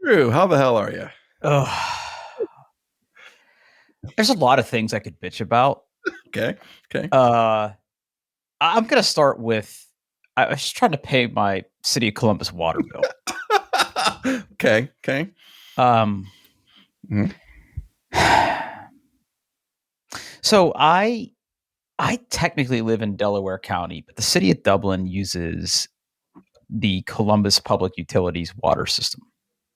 Drew, how the hell are you? Oh, there's a lot of things I could bitch about. Okay. Okay. Uh, I'm gonna start with I was trying to pay my City of Columbus water bill. Okay. Okay. Um, Mhm. so I technically live in Delaware County, but the city of Dublin uses the Columbus Public Utilities water system.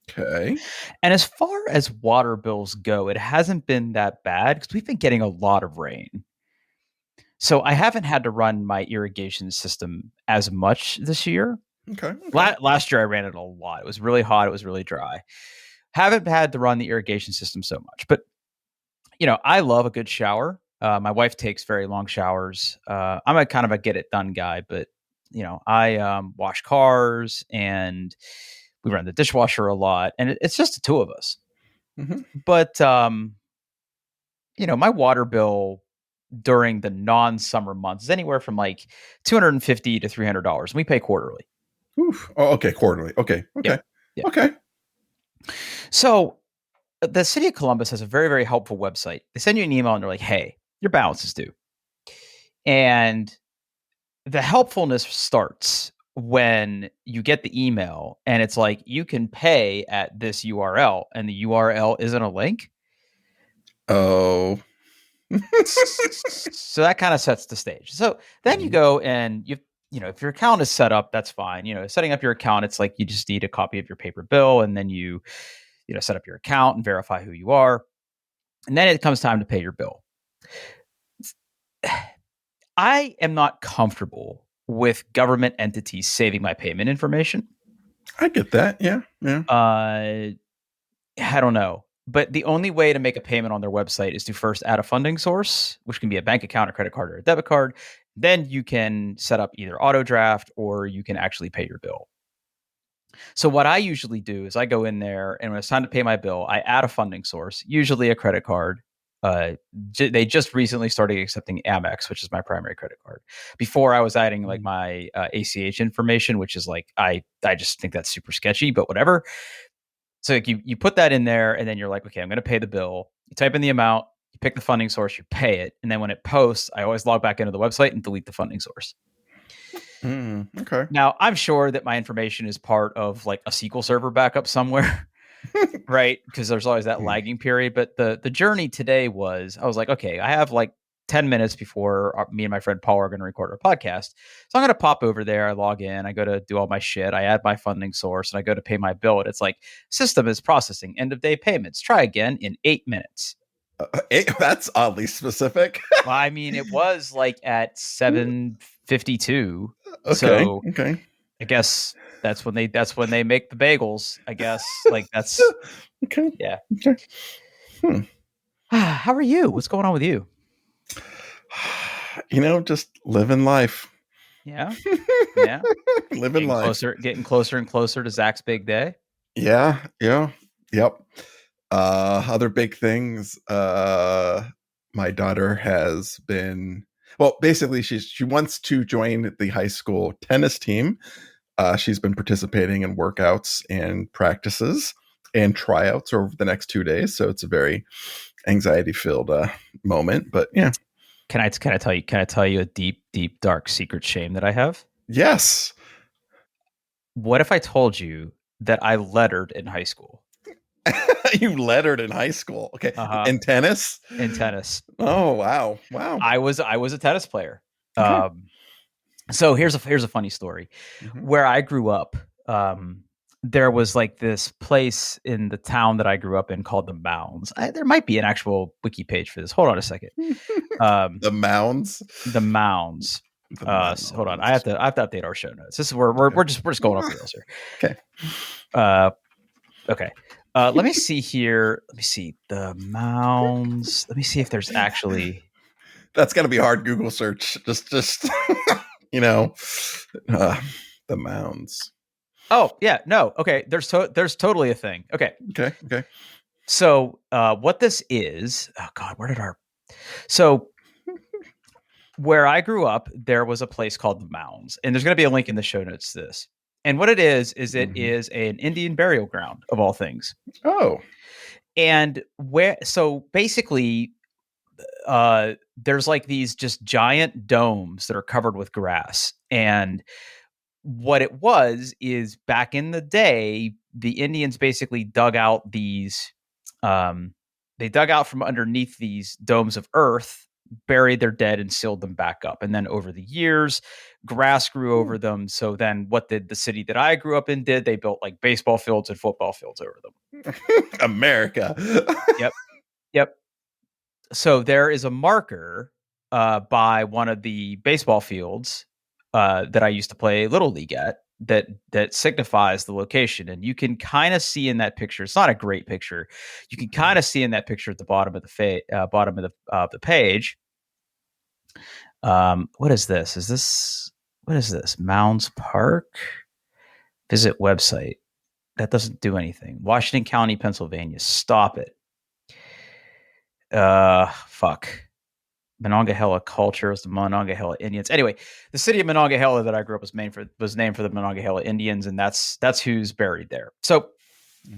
Okay. And as far as water bills go, it hasn't been that bad because we've been getting a lot of rain. So I haven't had to run my irrigation system as much this year. Okay. Okay. Last year I ran it a lot. It was really hot. It was really dry. Haven't had to run the irrigation system so much, but I love a good shower. My wife takes very long showers. I'm a kind of a get it done guy, but I wash cars and we run the dishwasher a lot, and it's just the two of us. Hmm. But my water bill during the non-summer months is anywhere from like $250 to $300. And we pay quarterly. Oof. Oh, okay. Quarterly. Okay. Yeah. Okay. Yeah. Okay. So the city of Columbus has a very, very helpful website. They send you an email and they're like, hey, your balance is due. And the helpfulness starts when you get the email and it's like, you can pay at this URL, and the URL isn't a link. Oh. So that kind of sets the stage. So then you go and if your account is set up, that's fine. Setting up your account, it's like you just need a copy of your paper bill, and then you set up your account and verify who you are. And then it comes time to pay your bill. I am not comfortable with government entities saving my payment information. I get that. Yeah. Yeah. I don't know. But the only way to make a payment on their website is to first add a funding source, which can be a bank account, a credit card, or a debit card. Then you can set up either auto draft or you can actually pay your bill. So what I usually do is I go in there, and when it's time to pay my bill, I add a funding source, usually a credit card. They just recently started accepting Amex, which is my primary credit card. Before, I was adding like my ACH information, which is like I just think that's super sketchy, but whatever. So like you put that in there, and then you're like, okay, I'm going to pay the bill. You type in the amount, you pick the funding source, you pay it, and then when it posts, I always log back into the website and delete the funding source. Okay. Now, I'm sure that my information is part of like a SQL Server backup somewhere, right? Because there's always that lagging period. But the journey today was, I was like, okay, I have like 10 minutes before me and my friend Paul are going to record our podcast. So I'm going to pop over there. I log in, I go to do all my shit. I add my funding source and I go to pay my bill. And it's like, system is processing end of day payments. Try again in 8 minutes. That's oddly specific. Well, I mean, it was like at 7:52. Okay. So Okay. I guess that's when they make the bagels. I guess like that's Okay. yeah. Okay. How are you? What's going on with you? Just living life. Yeah. Yeah. Living life. Getting closer and closer to Zach's big day. Yeah. Yeah. Yep. Other big things. My daughter has been, well, basically she wants to join the high school tennis team. She's been participating in workouts and practices and tryouts over the next 2 days. So it's a very anxiety filled moment, but yeah. Can I tell you a deep, deep, dark secret shame that I have? Yes. What if I told you that I lettered in high school? You lettered in high school. Okay. Uh-huh. In tennis? In tennis. Oh, wow. Wow. I was a tennis player. Okay. So here's a funny story. Mhm. Where I grew up, there was like this place in the town that I grew up in called the Mounds. There might be an actual wiki page for this. Hold on a second. The mounds. The Mounds. So hold on. I have to update our show notes. This is where we're just going off the rails here. Okay. Okay. Let me see here. Let me see the Mounds. Let me see if there's actually. That's got to be a hard Google search. Just the mounds. Oh yeah, no. Okay, there's totally a thing. Okay. Okay. So what this is? Oh God, So where I grew up, there was a place called the Mounds, and there's going to be a link in the show notes to this. And what it is it Mhm. is an Indian burial ground of all things. Oh. And so basically, there's like these just giant domes that are covered with grass. And what it was is back in the day, the Indians basically dug out they dug out from underneath these domes of earth, buried their dead, and sealed them back up. And then over the years, grass grew over them. So then what did the city that I grew up in did? They built like baseball fields and football fields over them. America. Yep. Yep. So there is a marker by one of the baseball fields that I used to play little league at that signifies the location, and you can kind of see in that picture. It's not a great picture. You can kind of see in that picture at the bottom of the page. What is this? What is this? Mounds Park. Visit website. That doesn't do anything. Washington County, Pennsylvania. Stop it. Fuck. Monongahela culture is the Monongahela Indians. Anyway, the city of Monongahela that I grew up was named for the Monongahela Indians, and that's who's buried there. So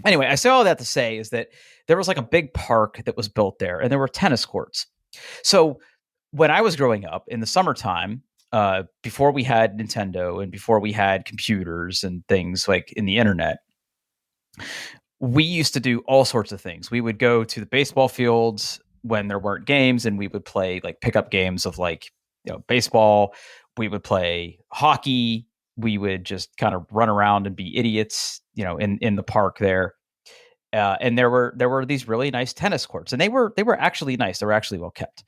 anyway, I say all that to say is that there was like a big park that was built there, and there were tennis courts. So when I was growing up in the summertime, before we had Nintendo and before we had computers and things like in the internet, we used to do all sorts of things. We would go to the baseball fields when there weren't games, and we would play like pickup games of like, baseball. We would play hockey. We would just kind of run around and be idiots, in the park there. And there were these really nice tennis courts, and they were actually nice. They were actually well kept.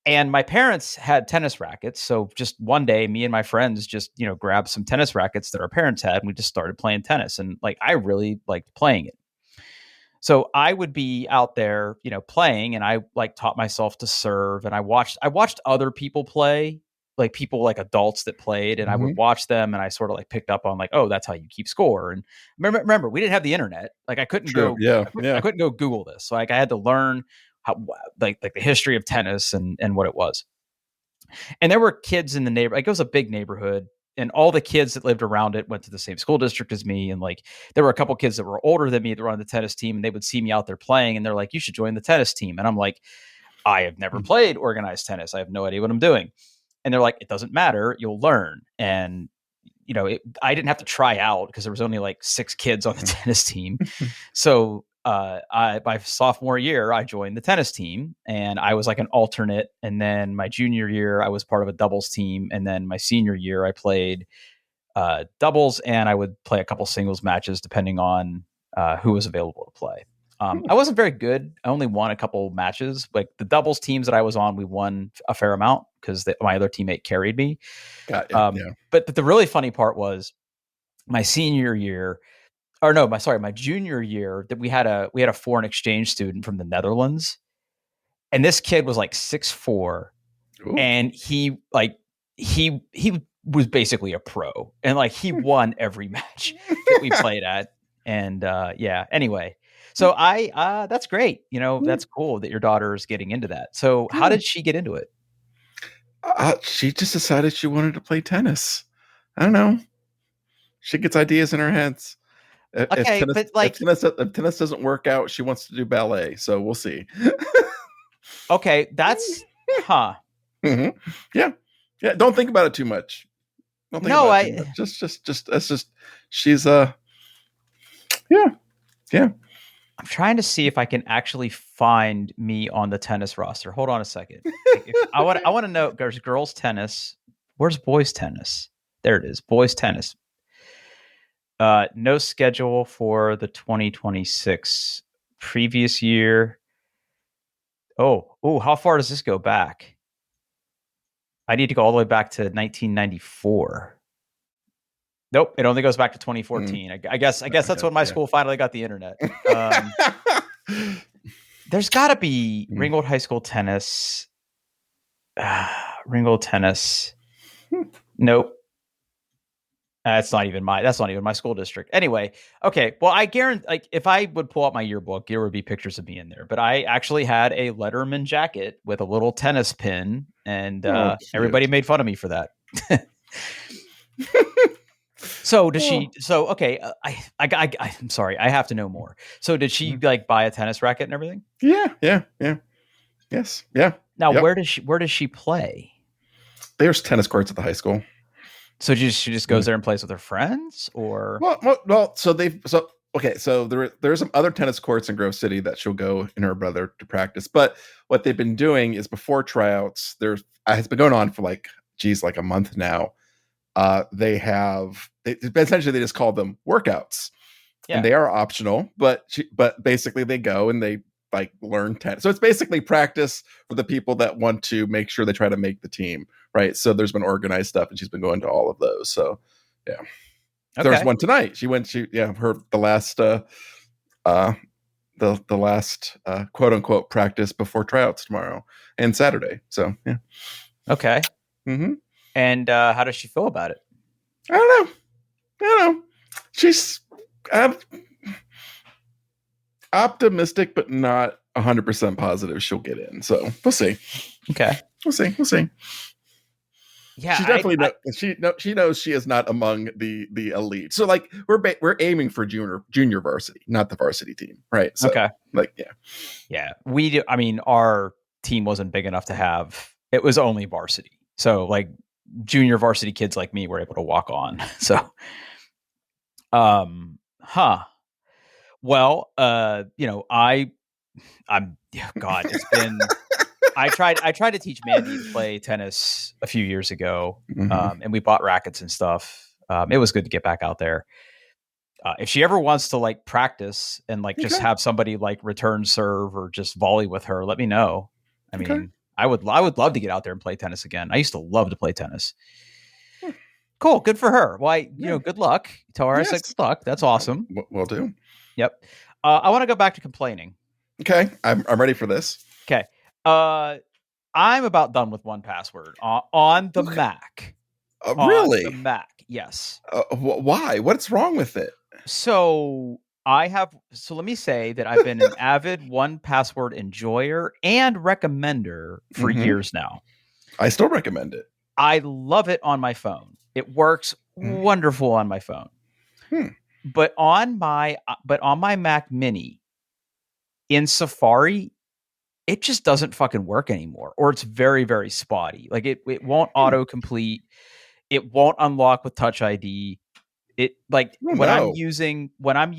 And my parents had tennis rackets. So just one day, me and my friends just, grabbed some tennis rackets that our parents had, and we just started playing tennis. And like, I really liked playing it. So I would be out there, playing, and I like taught myself to serve, and I watched other people play, like people like adults that played, and I would Mhm. watch them, and I sort of like picked up on like, oh, that's how you keep score. And remember, we didn't have the internet. Like True. Yeah. I Yeah. couldn't go Google this. So like I had to learn how like the history of tennis and what it was. And there were kids in the neighborhood. Like it was a big neighborhood, and all the kids that lived around it went to the same school district as me. And like there were a couple kids that were older than me that were on the tennis team, and they would see me out there playing, and they're like, "You should join the tennis team." And I'm like, "I have never played organized tennis. I have no idea what I'm doing." And they're like, "It doesn't matter. You'll learn." And I didn't have to try out because there was only like 6 kids on the tennis team. So my sophomore year, I joined the tennis team, and I was like an alternate. And then my junior year, I was part of a doubles team. And then my senior year, I played doubles, and I would play a couple singles matches depending on who was available to play. I wasn't very good. I only won a couple matches. Like the doubles teams that I was on, we won a fair amount because my other teammate carried me. Got you. Yeah. But the really funny part was my senior year, or no, my junior year, that we had a foreign exchange student from the Netherlands, and this kid was like 6'4", Ooh. and he was basically a pro, and like he won every match that we played at. And anyway, so that's great. That's cool that your daughter is getting into that. So how Yeah. did she get into it? She just decided she wanted to play tennis. I don't know. She gets ideas in her heads. If Okay, tennis but like, if tennis doesn't work out, she wants to do ballet. So we'll see. okay, that's huh. Hmm. Yeah, yeah. Don't think about it too much. Don't think No, about it too much. Just that's just she's yeah, yeah. I'm trying to see if I can actually find me on the tennis roster. Hold on a second. I want to know, there's girls tennis. Where's boys tennis? There it is. Boys tennis. No schedule for the 2026 previous year. Oh, how far does this go back? I need to go all the way back to 1994. Nope, it only goes back to 2014. I guess that's when my school finally got the internet. There's got to be Ringgold High School tennis. Ringgold tennis. Nope. That's not even my school district. Anyway, okay. Well, I guarantee, like, if I would pull up my yearbook, there would be pictures of me in there. But I actually had a Letterman jacket with a little tennis pin, and everybody made fun of me for that. So does she? Oh, So okay, I'm sorry, I have to know more. So did she like buy a tennis racket and everything? yeah, yeah, yeah. Yes, yeah, Now yep. where does she play? There's tennis courts at the high school. So she just goes Yeah. there and plays with her friends, or Well. So okay. So there's some other tennis courts in Grove City that she'll go and her brother to practice. But what they've been doing is before tryouts, there's it's been going on for like geez, like a month now. Essentially they just call them workouts, and yeah, they are optional. But basically they go and they like learn tennis. So it's basically practice for the people that want to make sure they try to make the team, right? So there's been organized stuff, and she's been going to all of those. So yeah, there's okay, one tonight. She yeah, her uh the last quote unquote practice before tryouts tomorrow and Saturday. So yeah. okay. Mm-hmm. And how does she feel about it? I don't know. I don't know. She's uh, optimistic, but not 100% positive she'll get in. So we'll see. Okay, We'll see. We'll see. yeah, She definitely she knows she is not among the elite. So like we're aiming for junior varsity, not the varsity team, right? So okay, like yeah. yeah. We do. I mean, our team wasn't big enough to have. It was only varsity, so like junior varsity kids like me were able to walk on. So, huh. Well, I'm God, it's been I tried to teach Mandy to play tennis a few years ago. Mm-hmm. And we bought rackets and stuff. It was good to get back out there. If she ever wants to like practice and like just Okay. have somebody like return serve or just volley with her, let me know. I Okay. mean, I would love to get out there and play tennis again. I used to love to play tennis. Cool, good for her. Why, Yeah. good luck. Tell her I said Yes. good luck. That's awesome. We'll do. Yep. I want to go back to complaining. Okay. I'm ready for this. Okay. Uh, I'm about done with 1Password on the Okay. Mac. On the Really? Mac, yes. Why? What's wrong with it? So so let me say that I've been an avid 1Password enjoyer and recommender for Mm-hmm. years now. I still recommend it. I love it on my phone. It works wonderful on my phone. Hmm. But on my Mac Mini in Safari, it just doesn't fucking work anymore, or it's very, very spotty. Like it won't Hmm. autocomplete. It won't unlock with Touch ID. It like Oh no. when I'm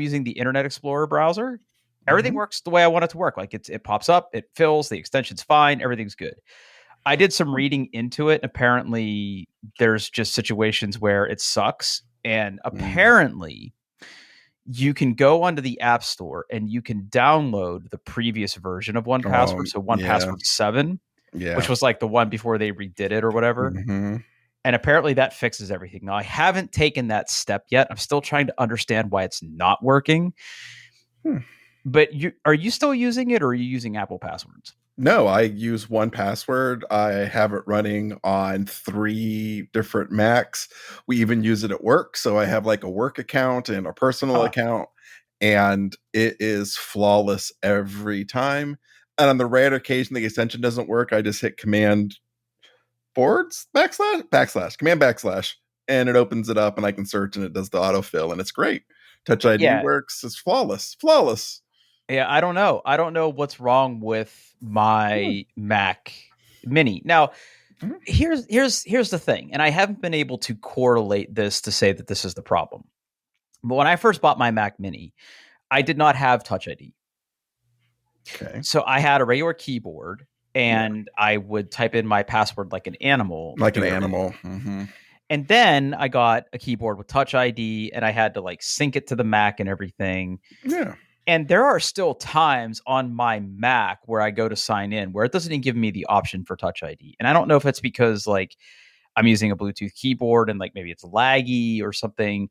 using the Internet Explorer browser, everything Mm-hmm. works the way I want it to work. Like it pops up, it fills, the extension's fine, everything's good. I did some reading into it. Apparently, there's just situations where it sucks, and Mm. apparently, you can go onto the App Store and you can download the previous version of 1Password. So Yeah. 1Password 7, which Yeah. was like the one before they redid it or whatever. Mm-hmm. And apparently that fixes everything. Now, I haven't taken that step yet. I'm still trying to understand why it's not working. Hmm. But are you still using it, or are you using Apple passwords? No, I use 1Password. I have it running on 3 different Macs. We even use it at work. So I have like a work account and a personal Huh. account, and it is flawless every time. And on the rare occasion the extension doesn't work, I just hit command forwards backslash command backslash, and it opens it up and I can search and it does the autofill and it's great. Touch ID Yeah. works. It's flawless. Yeah. I don't know. I don't know what's wrong with Hmm. my Mac Mini. Now, Mhm. here's the thing, and I haven't been able to correlate this to say that this is the problem. But when I first bought my Mac Mini, I did not have Touch ID. Okay. So I had a regular keyboard Yeah. and I would type in my password like an animal to Like an do everything. animal. Mm-hmm. And then I got a keyboard with Touch ID and I had to like sync it to the Mac and everything. Yeah. And there are still times on my Mac where I go to sign in where it doesn't even give me the option for Touch ID. And I don't know if it's because like I'm using a Bluetooth keyboard and like maybe it's laggy or something.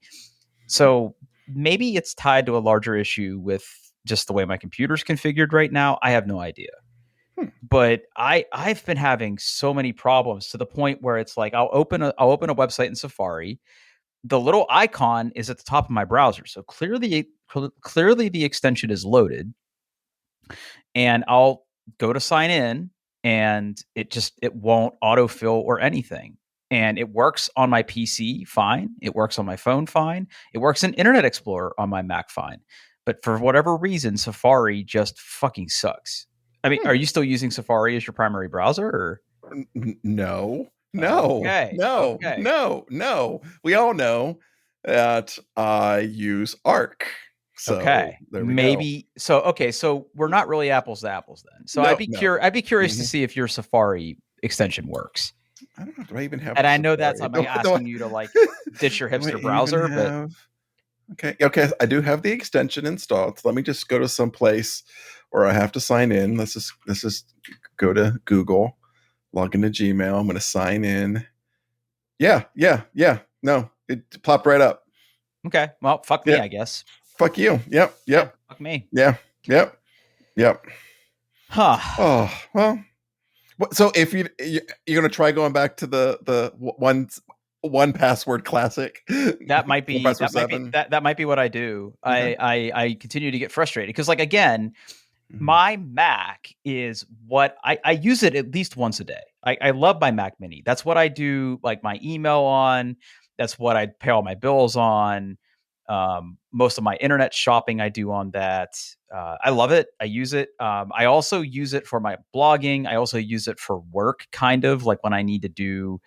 So maybe it's tied to a larger issue with just the way my computer's configured right now. I have no idea. Hmm. But I've been having so many problems to the point where it's like I'll open a website in Safari. The little icon is at the top of my browser. So clearly the extension is loaded, and I'll go to sign in and it won't autofill or anything. and it works on my PC fine. It works on my phone fine. It works in Internet Explorer on my Mac fine. But for whatever reason, Safari just fucking sucks. I mean, are you still using Safari as your primary browser? Or No, no, okay, no, okay, no, no. We all know that I use Arc. So okay. there we go. Maybe so. Okay, so we're not really apples to apples then. So No, no. I'd be curious to Mhm. see if your Safari extension works. I don't know. Do I even have And a I know that's Safari? I'm like asking you to like ditch your Do I hipster even browser, but have? Okay, okay. I do have the extension installed. So let me just go to some place where I have to sign in. Let's just go to Google, log into Gmail. I'm going to sign in. Yeah, yeah, yeah. No, it popped right up. okay. Well, fuck me, Yeah, I guess. fuck you. Yep, Yeah, yep, fuck me. yeah, yep, yep. Huh. Oh well. So if you're gonna try going back to the one password classic, That might one be password 7. that might be what I do. Okay. I continue to get frustrated because like again, Mhm. my Mac is what I use it at least once a day. I love my Mac Mini. That's what I do like my email on. That's what I pay all my bills on. Most of my internet shopping I do on that. I love it. I use it. I also use it for my blogging. I also use it for work, kind of like when I need to do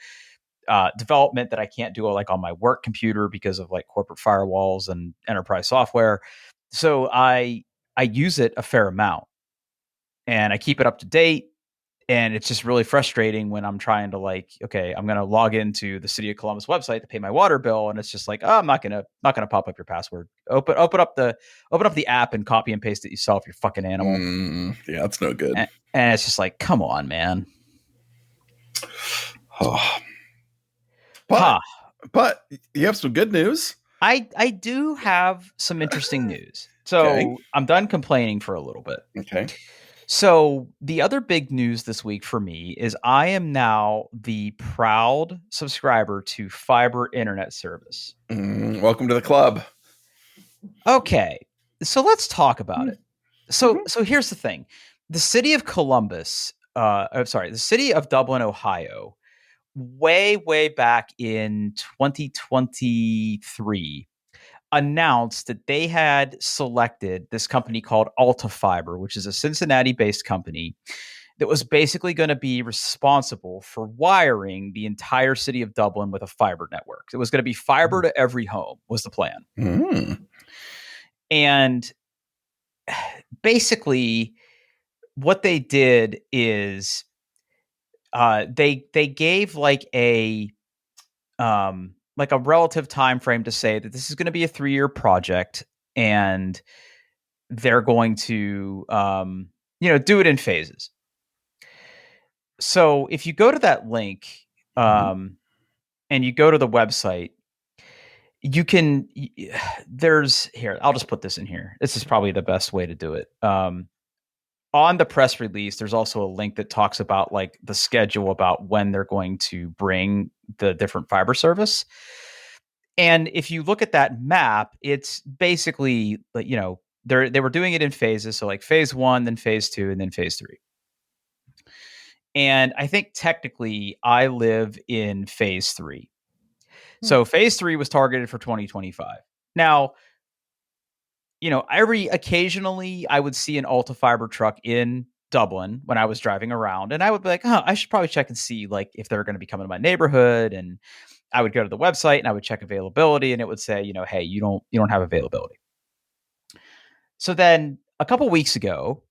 development that I can't do like on my work computer because of like corporate firewalls and enterprise software. So I use it a fair amount and I keep it up to date. And it's just really frustrating when I'm trying to like, okay, I'm gonna log into the City of Columbus website to pay my water bill, and it's just like, oh, I'm not gonna pop up your password. Open up the app and copy and paste it yourself. You fucking animal. Yeah, that's no good. And it's just like, come on, man. Oh. Ha. But but you have some good news. I do have some interesting news. Okay. So I'm done complaining for a little bit. Okay. So the other big news this week for me is I am now the proud subscriber to fiber internet service. Welcome to the club. Okay, so let's talk about it. Mm-hmm. So here's the thing: the city of Columbus, I'm sorry, the city of Dublin, Ohio, way back in 2023 announced that they had selected this company called Alta Fiber, which is a Cincinnati based company that was basically going to be responsible for wiring the entire city of Dublin with a fiber network. It was going to be fiber to every home, was the plan. Mm. And basically, what they did is they gave like a relative time frame to say that this is going to be a 3-year project and they're going to do it in phases. So if you go to that link and you go to the website, you can there's here, I'll just put this in here. This is probably the best way to do it. On the press release, there's also a link that talks about like the schedule about when they're going to bring the different fiber service. And if you look at that map, it's basically like, they were doing it in phases. So like phase 1, then phase 2, and then phase 3. And I think technically I live in phase 3. So phase 3 was targeted for 2025. Now, every occasionally I would see an Alta Fiber truck in Dublin when I was driving around, and I would be like, I should probably check and see like if they're going to be coming to my neighborhood. And I would go to the website and I would check availability, and it would say, hey, you don't have availability. So then a couple weeks ago,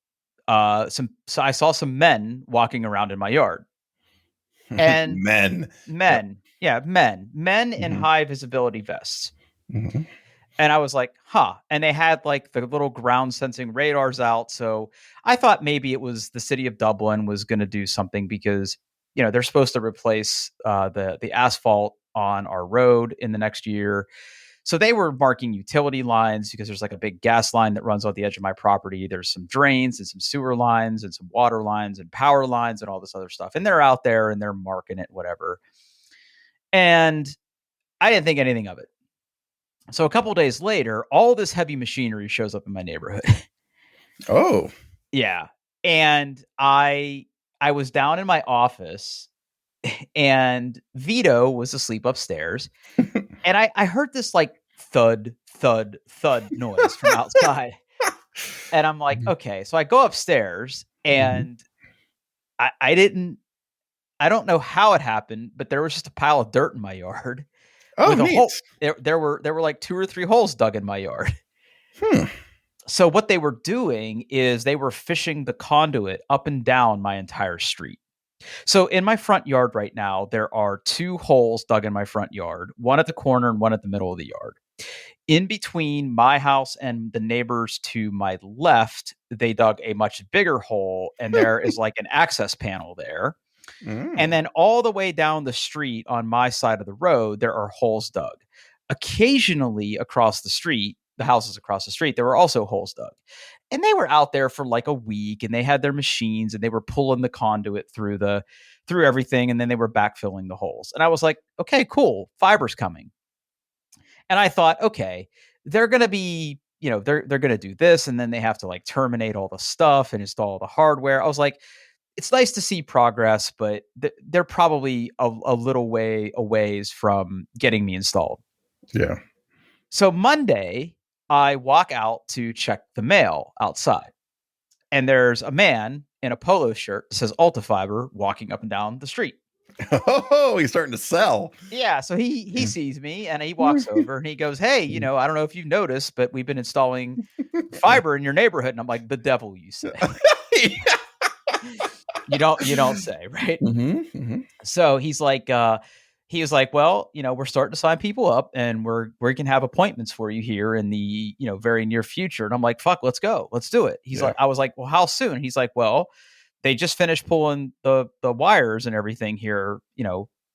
so I saw some men walking around in my yard, and Men. Yep. men, yeah, men in high visibility vests. Mm-hmm. And I was like, and they had like the little ground sensing radars out. So I thought maybe it was the city of Dublin was going to do something because, they're supposed to replace the asphalt on our road in the next year. So they were marking utility lines because there's like a big gas line that runs on the edge of my property. There's some drains and some sewer lines and some water lines and power lines and all this other stuff. And they're out there and they're marking it, whatever. And I didn't think anything of it. So a couple days later, all this heavy machinery shows up in my neighborhood. Oh. Yeah. And I was down in my office and Vito was asleep upstairs. And I heard this like thud, thud, thud noise from outside. And I'm like, Mhm. okay. So I go upstairs Mhm. and I didn't, I don't know how it happened, but there was just a pile of dirt in my yard Oh, with a neat. hole. There were like 2 or 3 holes dug in my yard. Hmm. So what they were doing is they were fishing the conduit up and down my entire street. So in my front yard right now, there are 2 holes dug in my front yard, one at the corner and one at the middle of the yard. In between my house and the neighbors to my left, they dug a much bigger hole, and there is like an access panel there. And Mm. then all the way down the street on my side of the road, there are holes dug. Occasionally across the street, the houses across the street, there were also holes dug. And they were out there for like a week and they had their machines and they were pulling the conduit through everything and then they were backfilling the holes. And I was like, okay, cool, fiber's coming. And I thought, okay, they're going to be, they're going to do this and then they have to like terminate all the stuff and install the hardware. I was like, it's nice to see progress, but they're probably a little way a ways from getting me installed. Yeah. So Monday, I walk out to check the mail outside, and there's a man in a polo shirt that says Alta Fiber walking up and down the street. Oh, he's starting to sell. Yeah, so he sees me and he walks over and he goes, "Hey, I don't know if you've noticed, but we've been installing fiber in your neighborhood." And I'm like, "The devil you say." You don't say, right? Hmm. Hmm. So he was like, well, we're starting to sign people up and we can have appointments for you here in the, very near future. And I'm like, fuck, let's go. Let's do it. Yeah. I was like, well, how soon? He's like, well, they just finished pulling the wires and everything here,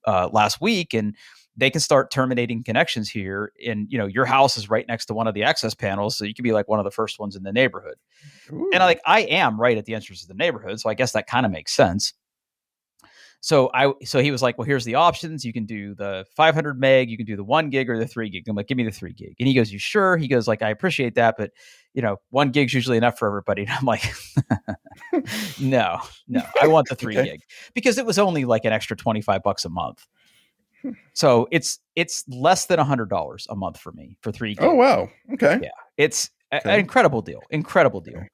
last week, and they can start terminating connections here. And, your house is right next to one of the access panels. So you could be like one of the first ones in the neighborhood. And I am right at the entrance of the neighborhood. So I guess that kind of makes sense. So he was like, well, here's the options. You can do the 500 meg, you can do the 1 gig or the 3 gig. I'm like, give me the 3 gig. And he goes, you sure? He goes like, I appreciate that, but 1 gig's usually enough for everybody. And I'm like, no, I want the 3 gig because it was only like an extra $25 a month. So it's less than $100 a month for me for 3 gig. Oh, wow. Okay. Yeah. It's an incredible deal. Okay.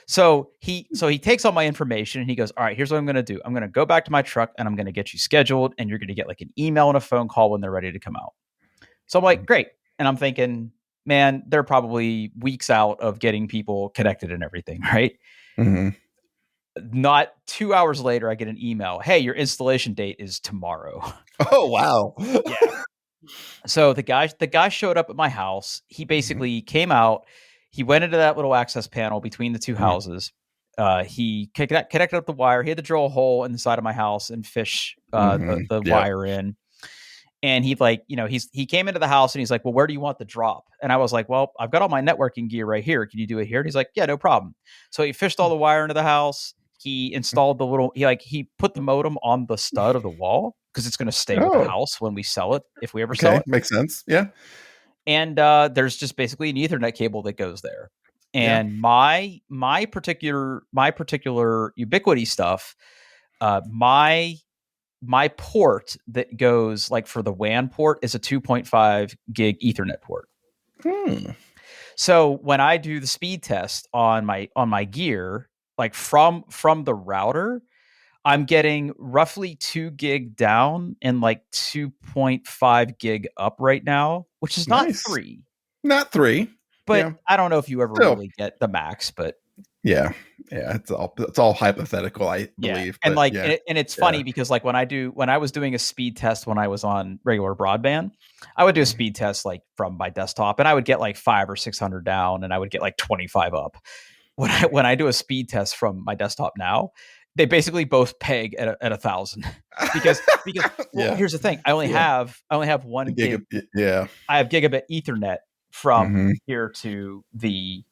So he takes all my information and he goes, all right, here's what I'm going to do. I'm going to go back to my truck and I'm going to get you scheduled and you're going to get like an email and a phone call when they're ready to come out. So I'm like, great. And I'm thinking, man, they're probably weeks out of getting people connected and everything, right? Hmm. Not 2 hours later, I get an email. Hey, your installation date is tomorrow. Oh, wow. Yeah. So the guy showed up at my house. He basically came out. He went into that little access panel between the 2 houses. He connected up the wire. He had to drill a hole in the side of my house and fish the wire in. And he he came into the house and he's like, well, where do you want the drop? And I was like, well, I've got all my networking gear right here. Can you do it here? And he's like, yeah, no problem. So he fished all the wire into the house. He installed he put the modem on the stud of the wall because it's going to stay with the house when we sell it, if we ever sell it. Makes sense. Yeah. And there's just basically an Ethernet cable that goes there. And my particular Ubiquity stuff, my port that goes like for the WAN port is a 2.5 gig Ethernet port. So when I do the speed test on my gear, like from the router, I'm getting roughly 2 gig down and like 2.5 gig up right now, which is not 3. Not 3. But I don't know if you ever really get the max, but yeah, it's all hypothetical, I believe. And but and it's funny because like when I was doing a speed test when I was on regular broadband, I would do a speed test like from my desktop and I would get like 500 or 600 down and I would get like 25 up. When I do a speed test from my desktop now, they basically both peg at 1,000 because here's the thing. I only have 1 gig. Yeah. I have gigabit Ethernet from here to the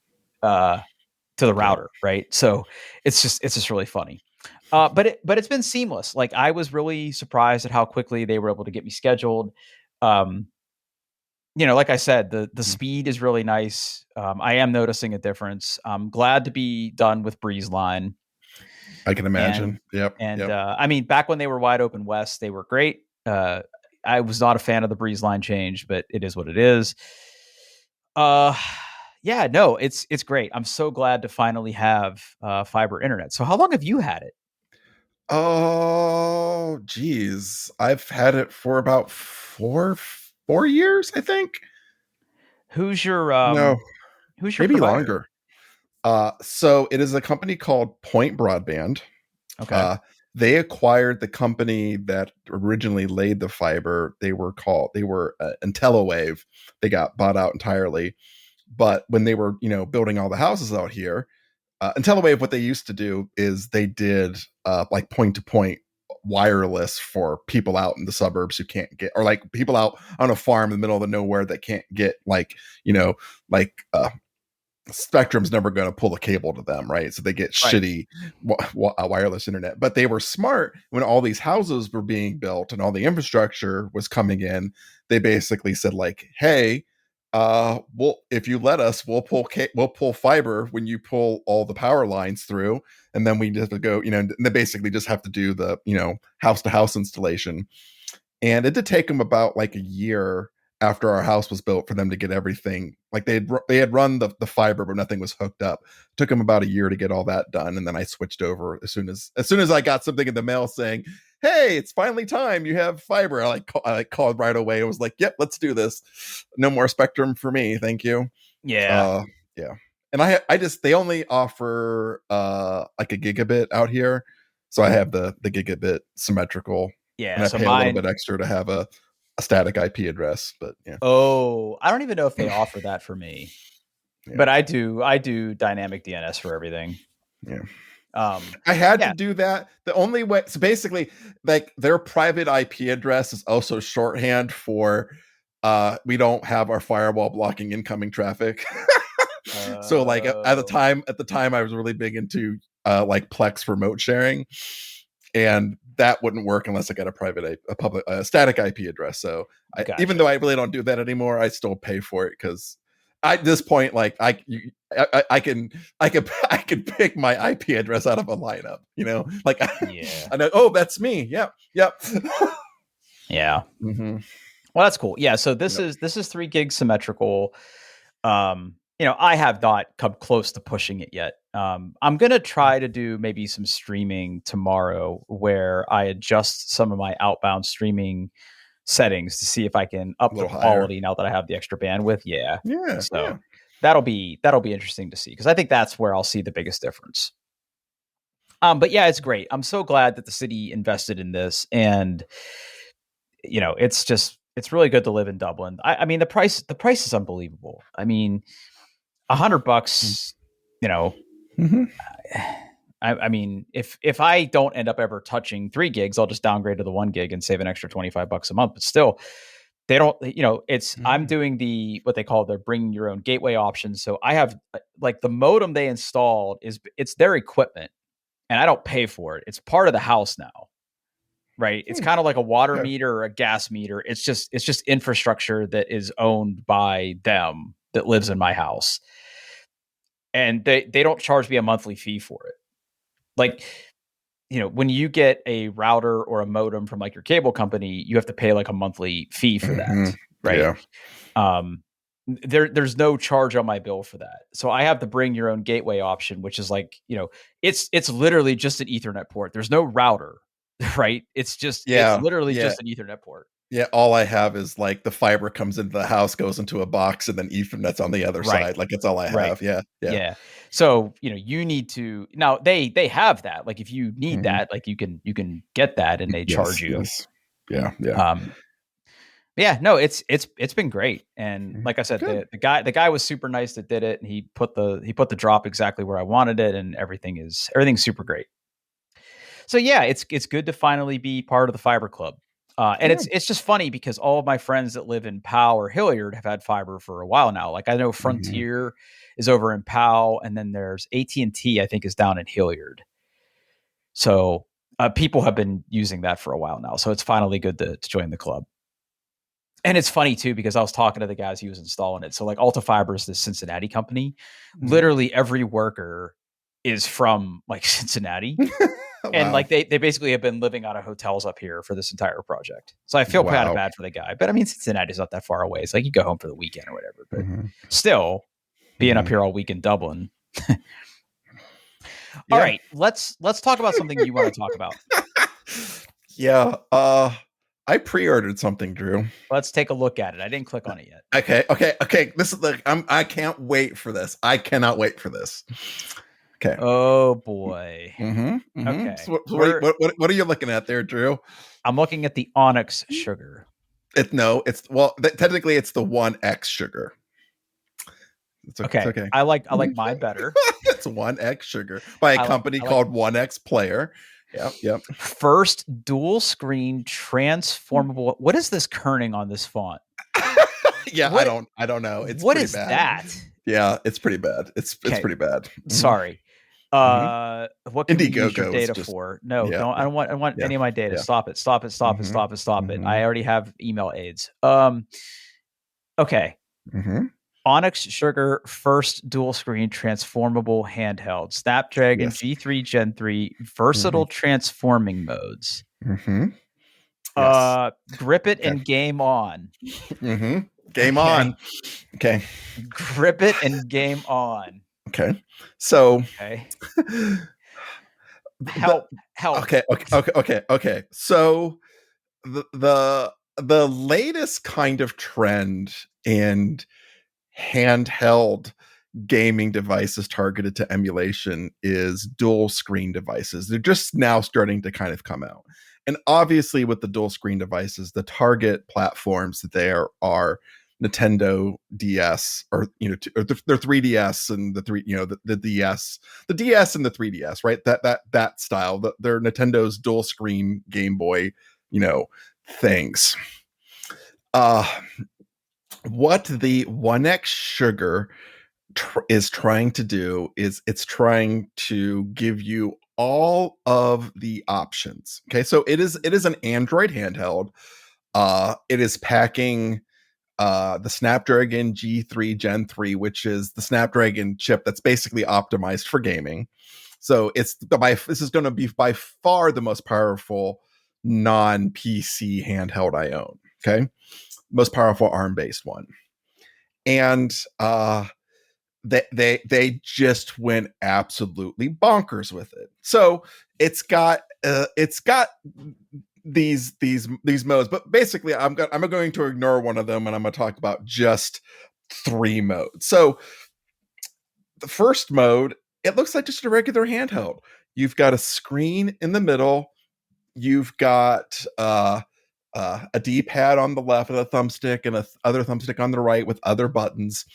router, right? So it's just really funny. But it's been seamless. Like I was really surprised at how quickly they were able to get me scheduled. Like I said, the speed is really nice. I am noticing a difference. I'm glad to be done with Breeze Line. I can And imagine. Yep. and Yep. I mean, back when they were wide open west, they were great. I was not a fan of the breeze line change, but it is what it is. Uh, yeah, no, it's great. I'm so glad to finally have fiber internet. So, how long have you had it? Oh, geez. I've had it for about 4 years, I think. Who's your No, who's your maybe provider? longer. So it is a company called Point Broadband. Okay, Uh, they acquired the company that originally laid the fiber. They were IntelliWave. They got bought out entirely. But when they were, building all the houses out here, IntelliWave, what they used to do is they did like point to point wireless for people out in the suburbs who can't get, or like people out on a farm in the middle of the nowhere that can't get like, like Spectrum's never going to pull a cable to them, right? So they get right. shitty wireless internet. But they were smart when all these houses were being built and all the infrastructure was coming in. They basically said like, "Hey, well, if you let us, we'll pull fiber when you pull all the power lines through, and then we just go, and they basically just have to do the house to house installation." And it did take them about like a year after our house was built for them to get everything, like they had run the fiber but nothing was hooked up. It took them about a year to get all that done, and then I switched over as soon as I got something in the mail saying, "Hey, it's finally time, you have fiber." I called right away. It was like, "Yep, let's do this. No more Spectrum for me, thank you." Yeah, Yeah. And I just they only offer like a gigabit out here, so I have the gigabit symmetrical, yeah. and I So pay a little mine. bit extra to have a static IP address. But yeah, Oh, I don't even know if they offer that for me, yeah, but I do. I do dynamic DNS for everything. yeah. Um, I had to yeah. do that. The only way, so basically, like their private IP address is also shorthand for we don't have our firewall blocking incoming traffic. So like Oh, at the time I was really big into like Plex remote sharing, and that wouldn't work unless I got a public static IP address. So even gotcha. though I really don't do that anymore, I still pay for it because at this point, like I can pick my IP address out of a lineup. Like Yeah, I know. Oh, that's me. Yep. Yep. yeah. hmm Well, that's cool. Yeah. So this Yep. is 3 gig symmetrical. I have not come close to pushing it yet. I'm gonna try to do maybe some streaming tomorrow where I adjust some of my outbound streaming settings to see if I can A up the little higher. quality now that I have the extra bandwidth. Yeah. Yeah. So Yeah. that'll be interesting to see because I think that's where I'll see the biggest difference. But yeah, it's great. I'm so glad that the city invested in this, and it's really good to live in Dublin. I mean, the price is unbelievable. I mean, $100, you know, Mm-hmm. I mean, if I don't end up ever touching 3 gigs, I'll just downgrade to the 1 gig and save an extra $25 a month. But still, they don't, I'm Mm-hmm. doing what they call the bring your own gateway option. So I have like the modem they installed it's their equipment and I don't pay for it. It's part of the house now, right? It's kind of like a water Okay. meter or a gas meter. It's just infrastructure that is owned by them that lives in my house. And they don't charge me a monthly fee for it. Like, when you get a router or a modem from like your cable company, you have to pay like a monthly fee for Mm-hmm. that, right? Yeah. Um, there's no charge on my bill for that. So I have the bring your own gateway option, which is like, it's literally just an Ethernet port. There's no router, right? It's Yeah. literally Yeah. just an Ethernet port. Yeah, all I have is like the fiber comes into the house, goes into a box, and then Ethernet's on the other Right. side. Like that's all I Right. have. Yeah, yeah. Yeah. So, you need to now they have that. Like if you need hmm that, like you can get that and they charge Yes, you. yes. Yeah, yeah. Um yeah, no, it's been great. And like I said, Good. the guy was super nice that did it and he put the drop exactly where I wanted it and everything's super great. So yeah, it's good to finally be part of the fiber club. And Yeah. it's just funny because all of my friends that live in Powell or Hilliard have had fiber for a while now. Like I know hmm Frontier is over in Powell, and then there's AT&T I think is down in Hilliard. So people have been using that for a while now. So it's finally good to join the club. And it's funny too because I was talking to the guys who was installing it. So like Alta Fiber is the Cincinnati company. hmm Literally every worker is from like Cincinnati. And Wow. like they basically have been living out of hotels up here for this entire project. So I feel kind of Wow. bad for the guy. But I mean, Cincinnati's not that far away. It's like you go home for the weekend or whatever. But Hmm. still, being up Hmm. here all week in Dublin. All Yeah. right, let's talk about something you want to talk about. Yeah. I pre-ordered something, Drew. Let's take a look at it. I didn't click on it yet. Okay. This is like I can't wait for this. I cannot wait for this. Okay. Oh boy. Mm-hmm. Mm-hmm. Okay. What are you looking at there, Drew? I'm looking at the Onyx sugar. Technically it's the 1X sugar. It's Okay. okay. I like mine better. It's 1X sugar by a company called 1X Player. Yep. First dual screen transformable. What is this kerning on this font? Yeah, I don't know. It's what pretty is bad. that? Yeah, it's pretty bad. It's pretty bad. Mm-hmm. Sorry. What can Indiegogo we use your data for? No, yeah, don't. I don't want any of my data. Yeah. Stop it. Stop it. Stop it. Stop it. Stop it. I already have email aids. Okay. Onyx Sugar first dual screen transformable handheld. Snapdragon G3 Gen 3 versatile transforming modes. Yes. Grip it and game on. Game on. Okay. Grip it and game on. Okay. So help. Okay. So the latest kind of trend in handheld gaming devices targeted to emulation is dual screen devices. They're just now starting to kind of come out. And obviously with the dual screen devices, the target platforms that there are Nintendo DS or their 3DS and the DS and the 3DS, right? That style, they're Nintendo's dual screen Game Boy, things. What the 1X sugar is trying to do is it's trying to give you all of the options. Okay, so it is an Android handheld. It is packing the Snapdragon G3 Gen 3, which is the Snapdragon chip that's basically optimized for gaming. So this is going to be by far the most powerful non-PC handheld I own. Okay, most powerful ARM-based one, and they just went absolutely bonkers with it. So it's got these modes, but basically I'm going to ignore one of them and I'm going to talk about just 3 modes. So the first mode, it looks like just a regular handheld. You've got a screen in the middle. You've got a D-pad on the left with a thumbstick and other thumbstick on the right with other buttons.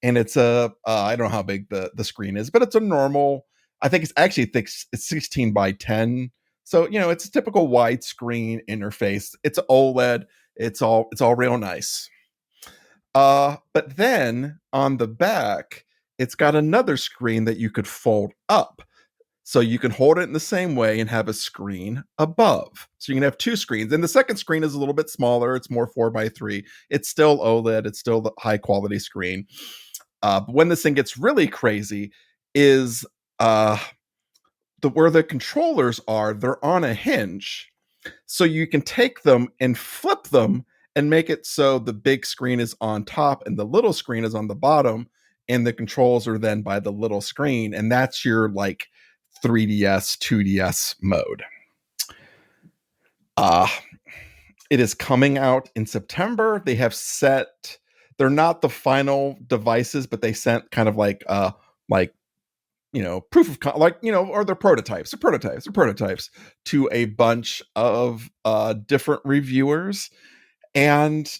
And it's I don't know how big the screen is, but it's a normal, I think it's actually thick. It's 16 by 10. So, it's a typical widescreen interface. It's OLED. It's all real nice. But then on the back, it's got another screen that you could fold up. So you can hold it in the same way and have a screen above. So you can have 2 screens. And the second screen is a little bit smaller. It's more 4x3. It's still OLED. It's still the high quality screen. But when this thing gets really crazy is where the controllers are, they're on a hinge. So you can take them and flip them and make it so the big screen is on top and the little screen is on the bottom. And the controls are then by the little screen. And that's your 3DS, 2DS mode. It is coming out in September. They have they're not the final devices, but they sent kind of proof of or they're prototypes to a bunch of different reviewers. And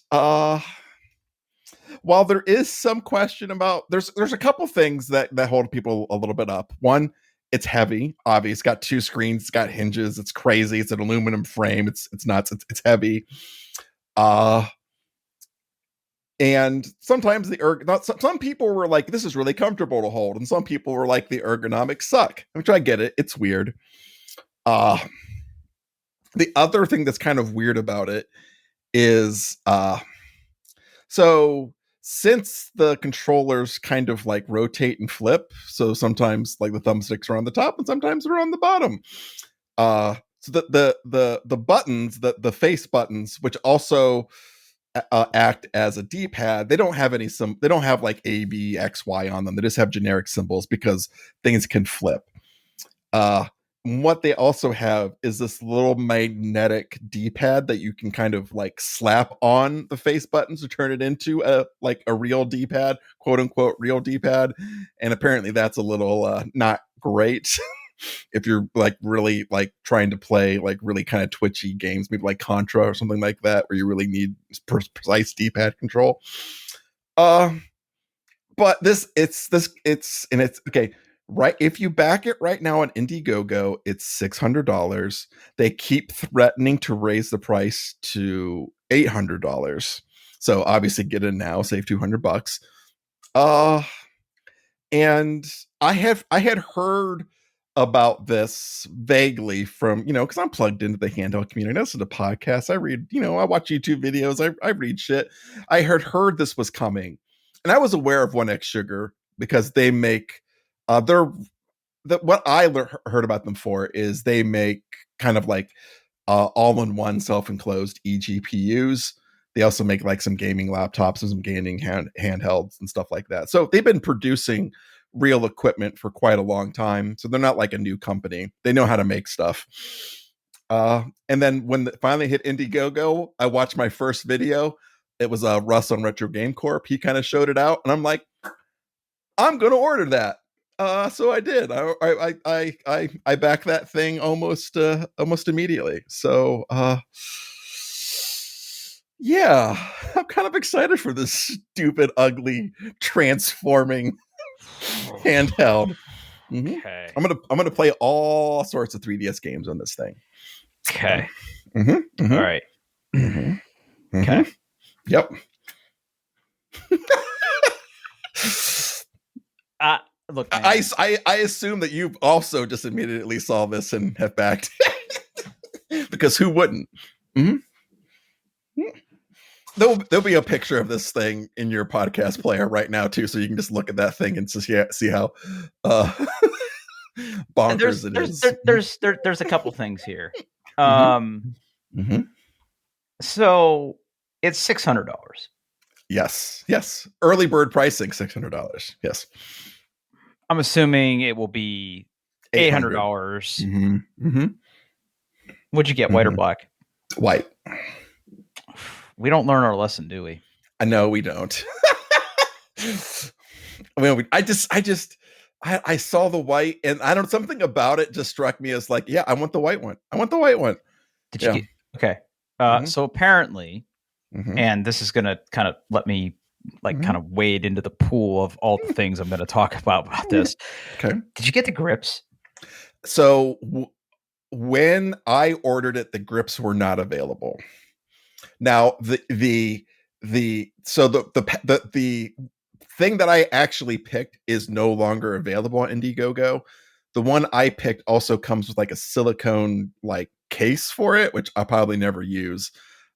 while there is some question about, there's a couple things that hold people a little bit up. One, it's heavy. Obviously, it's got 2 screens, it's got hinges, it's crazy, it's an aluminum frame, it's nuts, it's heavy. And sometimes some people were like, this is really comfortable to hold, and some people were like, the ergonomics suck, which I get it. It's weird. The other thing that's kind of weird about it is so since the controllers kind of like rotate and flip, so sometimes like the thumbsticks are on the top and sometimes they're on the bottom. So the buttons, the face buttons, which also act as a D-pad, they don't have they don't have like A, B, X, Y on them. They just have generic symbols because things can flip. What they also have is this little magnetic D-pad that you can kind of like slap on the face buttons to turn it into a real D-pad, quote unquote real D-pad. And apparently that's a little not great if you're like really like trying to play like really kind of twitchy games, maybe like Contra or something like that, where you really need precise D-pad control. But it's okay. Right, if you back it right now on Indiegogo, it's $600. They keep threatening to raise the price to $800. So obviously, get in now, save $200. And I had heard about this vaguely from, because I'm plugged into the handheld community. I listen to podcasts. I read, I watch YouTube videos. I read shit. I heard this was coming, and I was aware of 1X Sugar because they make. What I heard about them for is they make kind of like all-in-one self-enclosed eGPUs. They also make like some gaming laptops and some gaming handhelds and stuff like that. So they've been producing real equipment for quite a long time. So they're not like a new company. They know how to make stuff. And then when it finally hit Indiegogo, I watched my first video. It was Russ on Retro Game Corp. He kind of showed it out, and I'm like, I'm going to order that. So I did. I backed that thing almost immediately. So yeah, I'm kind of excited for this stupid, ugly, transforming handheld. Mm-hmm. Okay. I'm gonna play all sorts of 3DS games on this thing. Okay. Mm-hmm, mm-hmm. All right. Mm-hmm. Okay. Yep. Look, man. I assume that you also just immediately saw this and have backed because who wouldn't? Mm-hmm. There'll be a picture of this thing in your podcast player right now too, so you can just look at that thing and just see how bonkers it is. There's a couple things here. Mm-hmm. So it's $600. Yes. Early bird pricing, $600. Yes. I'm assuming it will be $800. Mm-hmm. Mm-hmm. What'd you get, white or black? White. We don't learn our lesson, do we? I know we don't. I mean, I saw the white, and I don't. Something about it just struck me as like, yeah, I want the white one. Did you get? Okay. So apparently, and this is gonna kind of let me kind of wade into the pool of all the things I'm going to talk about this. Okay. Did you get the grips? So when I ordered it, the grips were not available. Now the thing that I actually picked is no longer available on Indiegogo. The one I picked also comes with like a silicone like case for it, which I'll probably never use.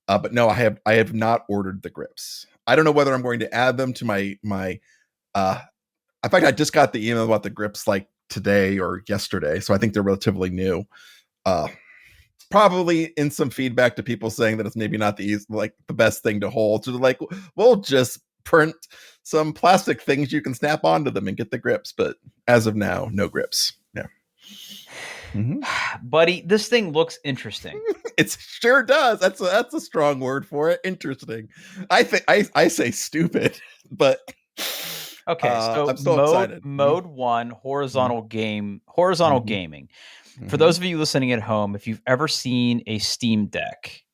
But no, I have not ordered the grips. I don't know whether I'm going to add them to my in fact, I just got the email about the grips like today or yesterday, so I think they're relatively new. Probably in some feedback to people saying that it's maybe not the best thing to hold. So like, we'll just print some plastic things you can snap onto them and get the grips. But as of now, no grips. Yeah. Mm-hmm. Buddy, this thing looks interesting. It sure does. That's a strong word for it. Interesting. I think I say stupid, but okay. So I'm still excited. Mode 1, horizontal gaming. For those of you listening at home, if you've ever seen a Steam Deck,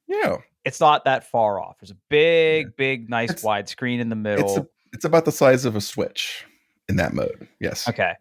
yeah, it's not that far off. There's a big, nice wide screen in the middle. It's about the size of a Switch in that mode. Yes. Okay.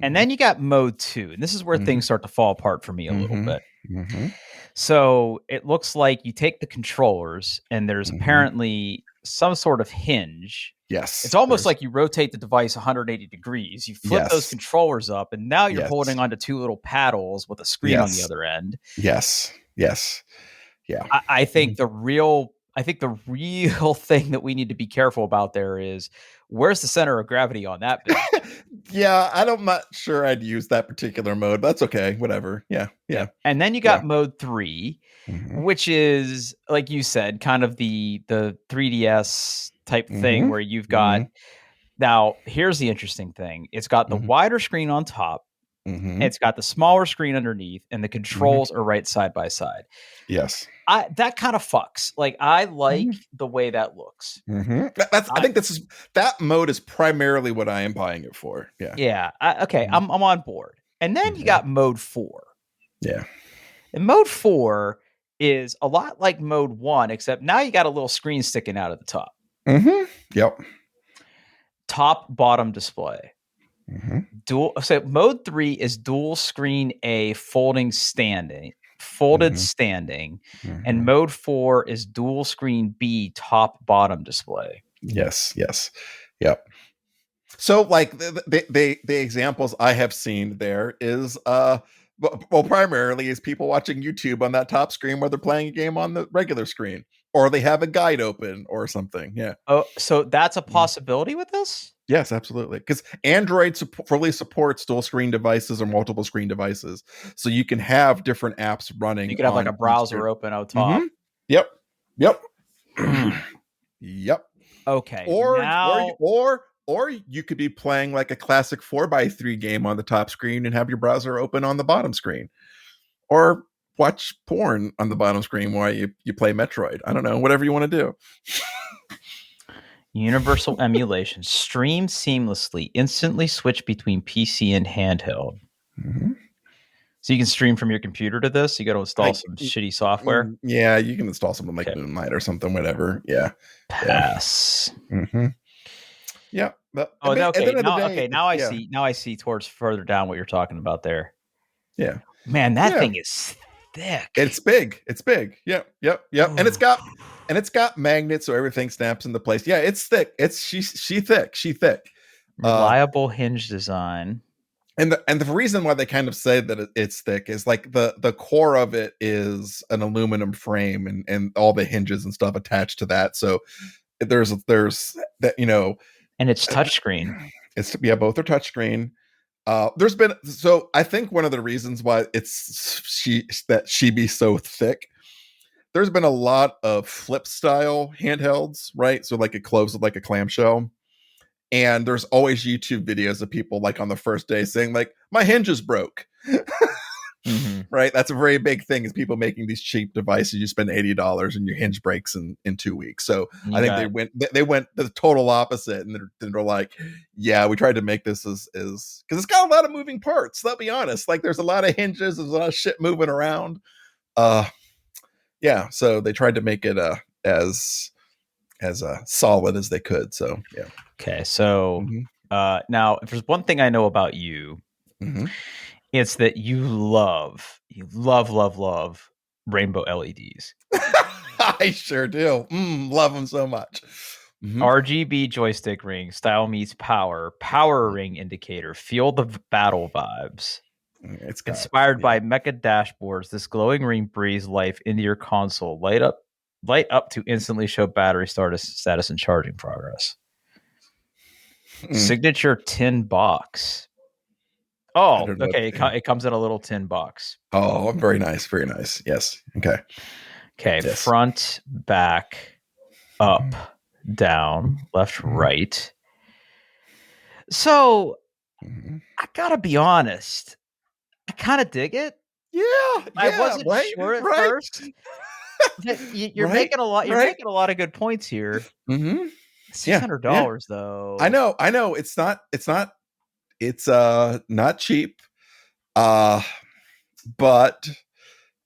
And then you got mode 2, and this is where things start to fall apart for me a little bit. Mm-hmm. So it looks like you take the controllers, and there's apparently some sort of hinge. Yes. It's almost like you rotate the device 180 degrees. You flip those controllers up, and now you're holding onto two little paddles with a screen on the other end. Yes. Yeah. I think the real I think the real thing that we need to be careful about there is where's the center of gravity on that bitch? Yeah, I'm not sure I'd use that particular mode. That's okay. Whatever. Yeah. Yeah. Yeah. And then you Yeah. got mode 3, Mm-hmm. which is like you said, kind of the 3DS type thing Mm-hmm. where you've got Mm-hmm. now here's the interesting thing. It's got the Mm-hmm. wider screen on top, Mm-hmm. it's got the smaller screen underneath, and the Mm-hmm. controls are right side by side. Yes. That kind of fucks. Like I like Mm-hmm. the way that looks. Mm-hmm. I think that mode is primarily what I am buying it for. Yeah. Yeah. Okay. Mm-hmm. I'm on board. And then you Mm-hmm. got mode 4. Yeah. And mode 4 is a lot like mode 1, except now you got a little screen sticking out of the top. Mm-hmm. Yep. Top bottom display. Mm-hmm. So mode 3 is dual screen A folded standing. Mm-hmm. And mode 4 is dual screen B top bottom display. Yes. Yes. Yep. So like the examples I have seen there is well primarily is people watching YouTube on that top screen where they're playing a game on the regular screen, or they have a guide open or something. Yeah. Oh, so that's a possibility with this? Yes, absolutely. Because Android fully supports dual screen devices or multiple screen devices, so you can have different apps running. You could have like a browser open out top. Mm-hmm. Yep. Yep. Yep. Okay. Or you could be playing like a classic 4x3 game on the top screen and have your browser open on the bottom screen. Or watch porn on the bottom screen while you play Metroid. I don't know, whatever you want to do. Universal emulation. Stream seamlessly. Instantly switch between PC and handheld. Mm-hmm. So you can stream from your computer to this? You got to install some shitty software? Yeah, you can install something like Moonlight or something, whatever. Yeah. Pass. Yeah. Mm-hmm. Yeah. But, Now I see towards further down what you're talking about there. Yeah. Man, that thing is thick. It's big. Yep. Ooh. And it's got magnets so everything snaps into place. Yeah, it's thick. She thick. Reliable hinge design. And the reason why they kind of say that it's thick is like the core of it is an aluminum frame and all the hinges and stuff attached to that. So there's that, you know, and it's touchscreen. Both are touchscreen. I think one of the reasons why she be so thick, there's been a lot of flip style handhelds, right? So like it closes like a clamshell. And there's always YouTube videos of people like on the first day saying like, my hinges broke. Mm-hmm. Right? That's a very big thing, is people making these cheap devices. You spend $80 and your hinge breaks in 2 weeks. So I think they went the total opposite, and they're like, yeah, we tried to make this as because it's got a lot of moving parts. Let's be honest. Like there's a lot of hinges, there's a lot of shit moving around. Yeah, so they tried to make it as solid as they could. So yeah. Okay, so now if there's one thing I know about you, it's that you love rainbow LEDs. I sure do. Love them so much. RGB joystick ring, style meets power ring indicator, feel the battle vibes. It's inspired by mecha dashboards. This glowing ring breathes life into your console. Light up to instantly show battery status and charging progress. Signature tin box. Oh, okay. It comes in a little tin box. Oh, very nice. Very nice. Yes. Okay. Yes. Front, back, up, down, left, right. So I gotta be honest. I kind of dig it. Yeah. I wasn't sure at first. You're making a lot. You're making a lot of good points here. $600 though. I know. It's not. It's not cheap. But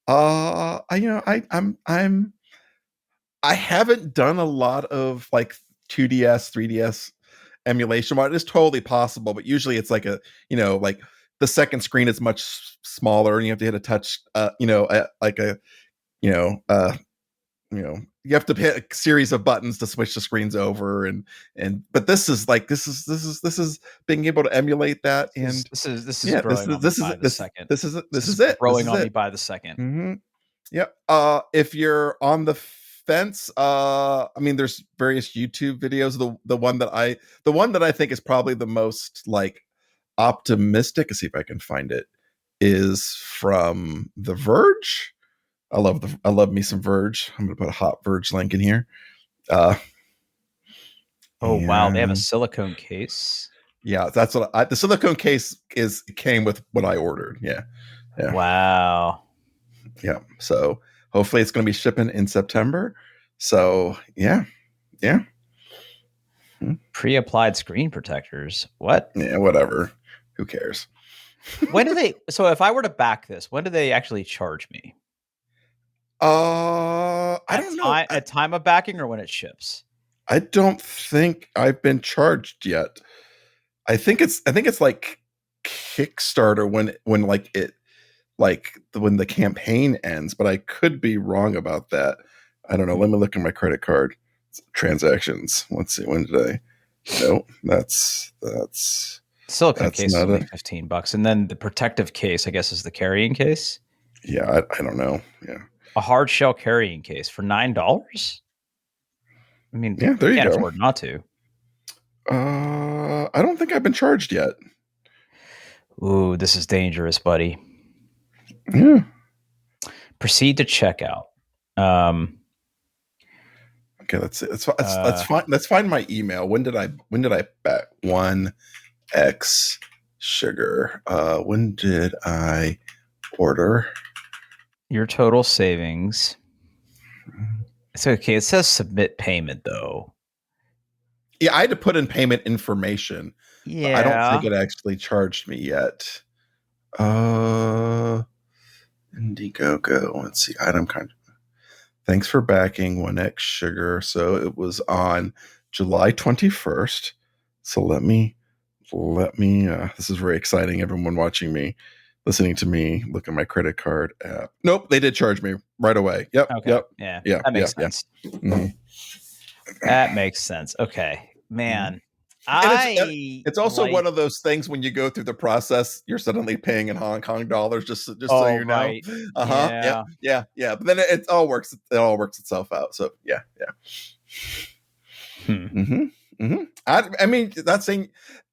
I haven't done a lot of like 2DS, 3DS emulation. It is totally possible, but usually it's like like the second screen is much smaller and you have to hit a touch, you have to hit a series of buttons to switch the screens over, but this is being able to emulate that, and this is growing on me by the second. This is it. Growing on me by the second. Yep. If you're on the fence. I mean, there's various YouTube videos. The one that I think is probably the most like optimistic. Let's see if I can find it. Is from The Verge. I love me some Verge. I'm gonna put a hot Verge link in here. Uh, Oh wow, they have a and silicone case. yeah, that's what the silicone case is came with what I ordered. Yeah, yeah, Wow. yeah. So hopefully it's gonna be shipping in September. So yeah, yeah, Pre-applied screen protectors. What? yeah. Whatever. Who cares? When do they? So if I were to back this, when do they actually charge me? I don't know. At time of backing or when it ships? I don't think I've been charged yet. I think it's like Kickstarter when like it like when the campaign ends, but I could be wrong about that. I don't know. Let me look at my credit card transactions. Let's see. When did I? No, Silicone that's case is not only a. $15, and then the protective case, I guess, is the carrying case. Yeah, I don't know. Yeah, A hard shell carrying case for $9. I mean, yeah. There you can't go. afford not to. I don't think I've been charged yet. Ooh, this is dangerous, buddy. Yeah. Proceed to checkout. Okay, let's see. Let's find my email. When did I bet 1x sugar? When did I order? Your total savings. It's okay. It says submit payment though. Yeah, I had to put in payment information. But I don't think Yeah. it actually charged me yet. Indiegogo. Let's see. Item kind. Thanks for backing 1x sugar. So it was on July 21st. So let me. This is very exciting. Everyone watching me, listening to me, look at my credit card app. Nope, they did charge me right away. Yep, Okay. yep, Yeah. yeah, That makes yeah, sense. yeah. Mhm. That makes sense. Okay. Man. And I it's also like one of those things when you go through the process, you're suddenly paying in Hong Kong dollars, just so oh you know. right. Yep. Yeah. Yeah. But then it all works. It all works itself out. So yeah. Hmm. I mean, that's saying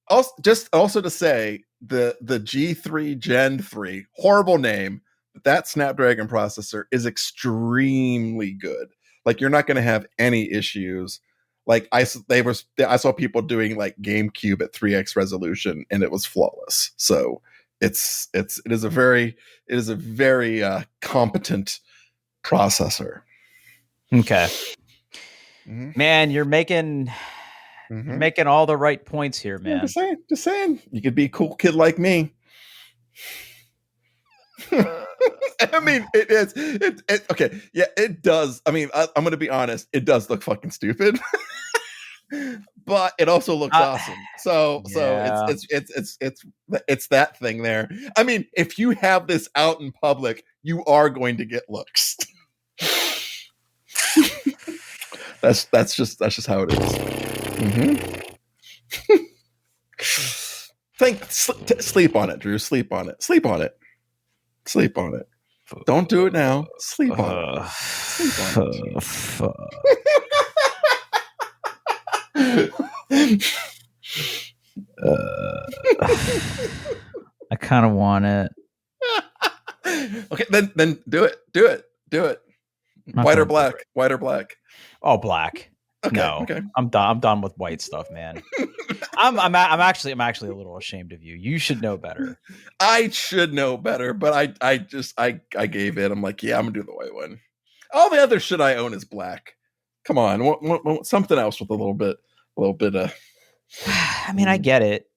also to say the G3 Gen 3 horrible name, but that Snapdragon processor is extremely good. Like you're not going to have any issues. Like I saw people doing like GameCube at 3x resolution and it was flawless. So it is a very competent processor. Okay. Mm-hmm. Man, you're making all the right points here, Yeah, man. just saying, you could be a cool kid like me. I mean, it is. Okay. Yeah, it does. I mean, I'm going to be honest. It does look fucking stupid, but it also looks awesome. So Yeah. it's that thing there. I mean, if you have this out in public, you are going to get looks. that's just how it is. Sleep on it, Drew. Sleep on it. Sleep on it. Sleep on it. Don't do it now. Sleep on it. Sleep on it. I kind of want it. Okay, then do it. White or black? White or black? Oh, black. Okay, no, okay. I'm done with white stuff, man. I'm actually a little ashamed of you. You should know better. I should know better, but I gave it. I'm like, yeah, I'm gonna do the white one. All the other shit I own is black. Come on, want something else with a little bit of. I mean, I get it.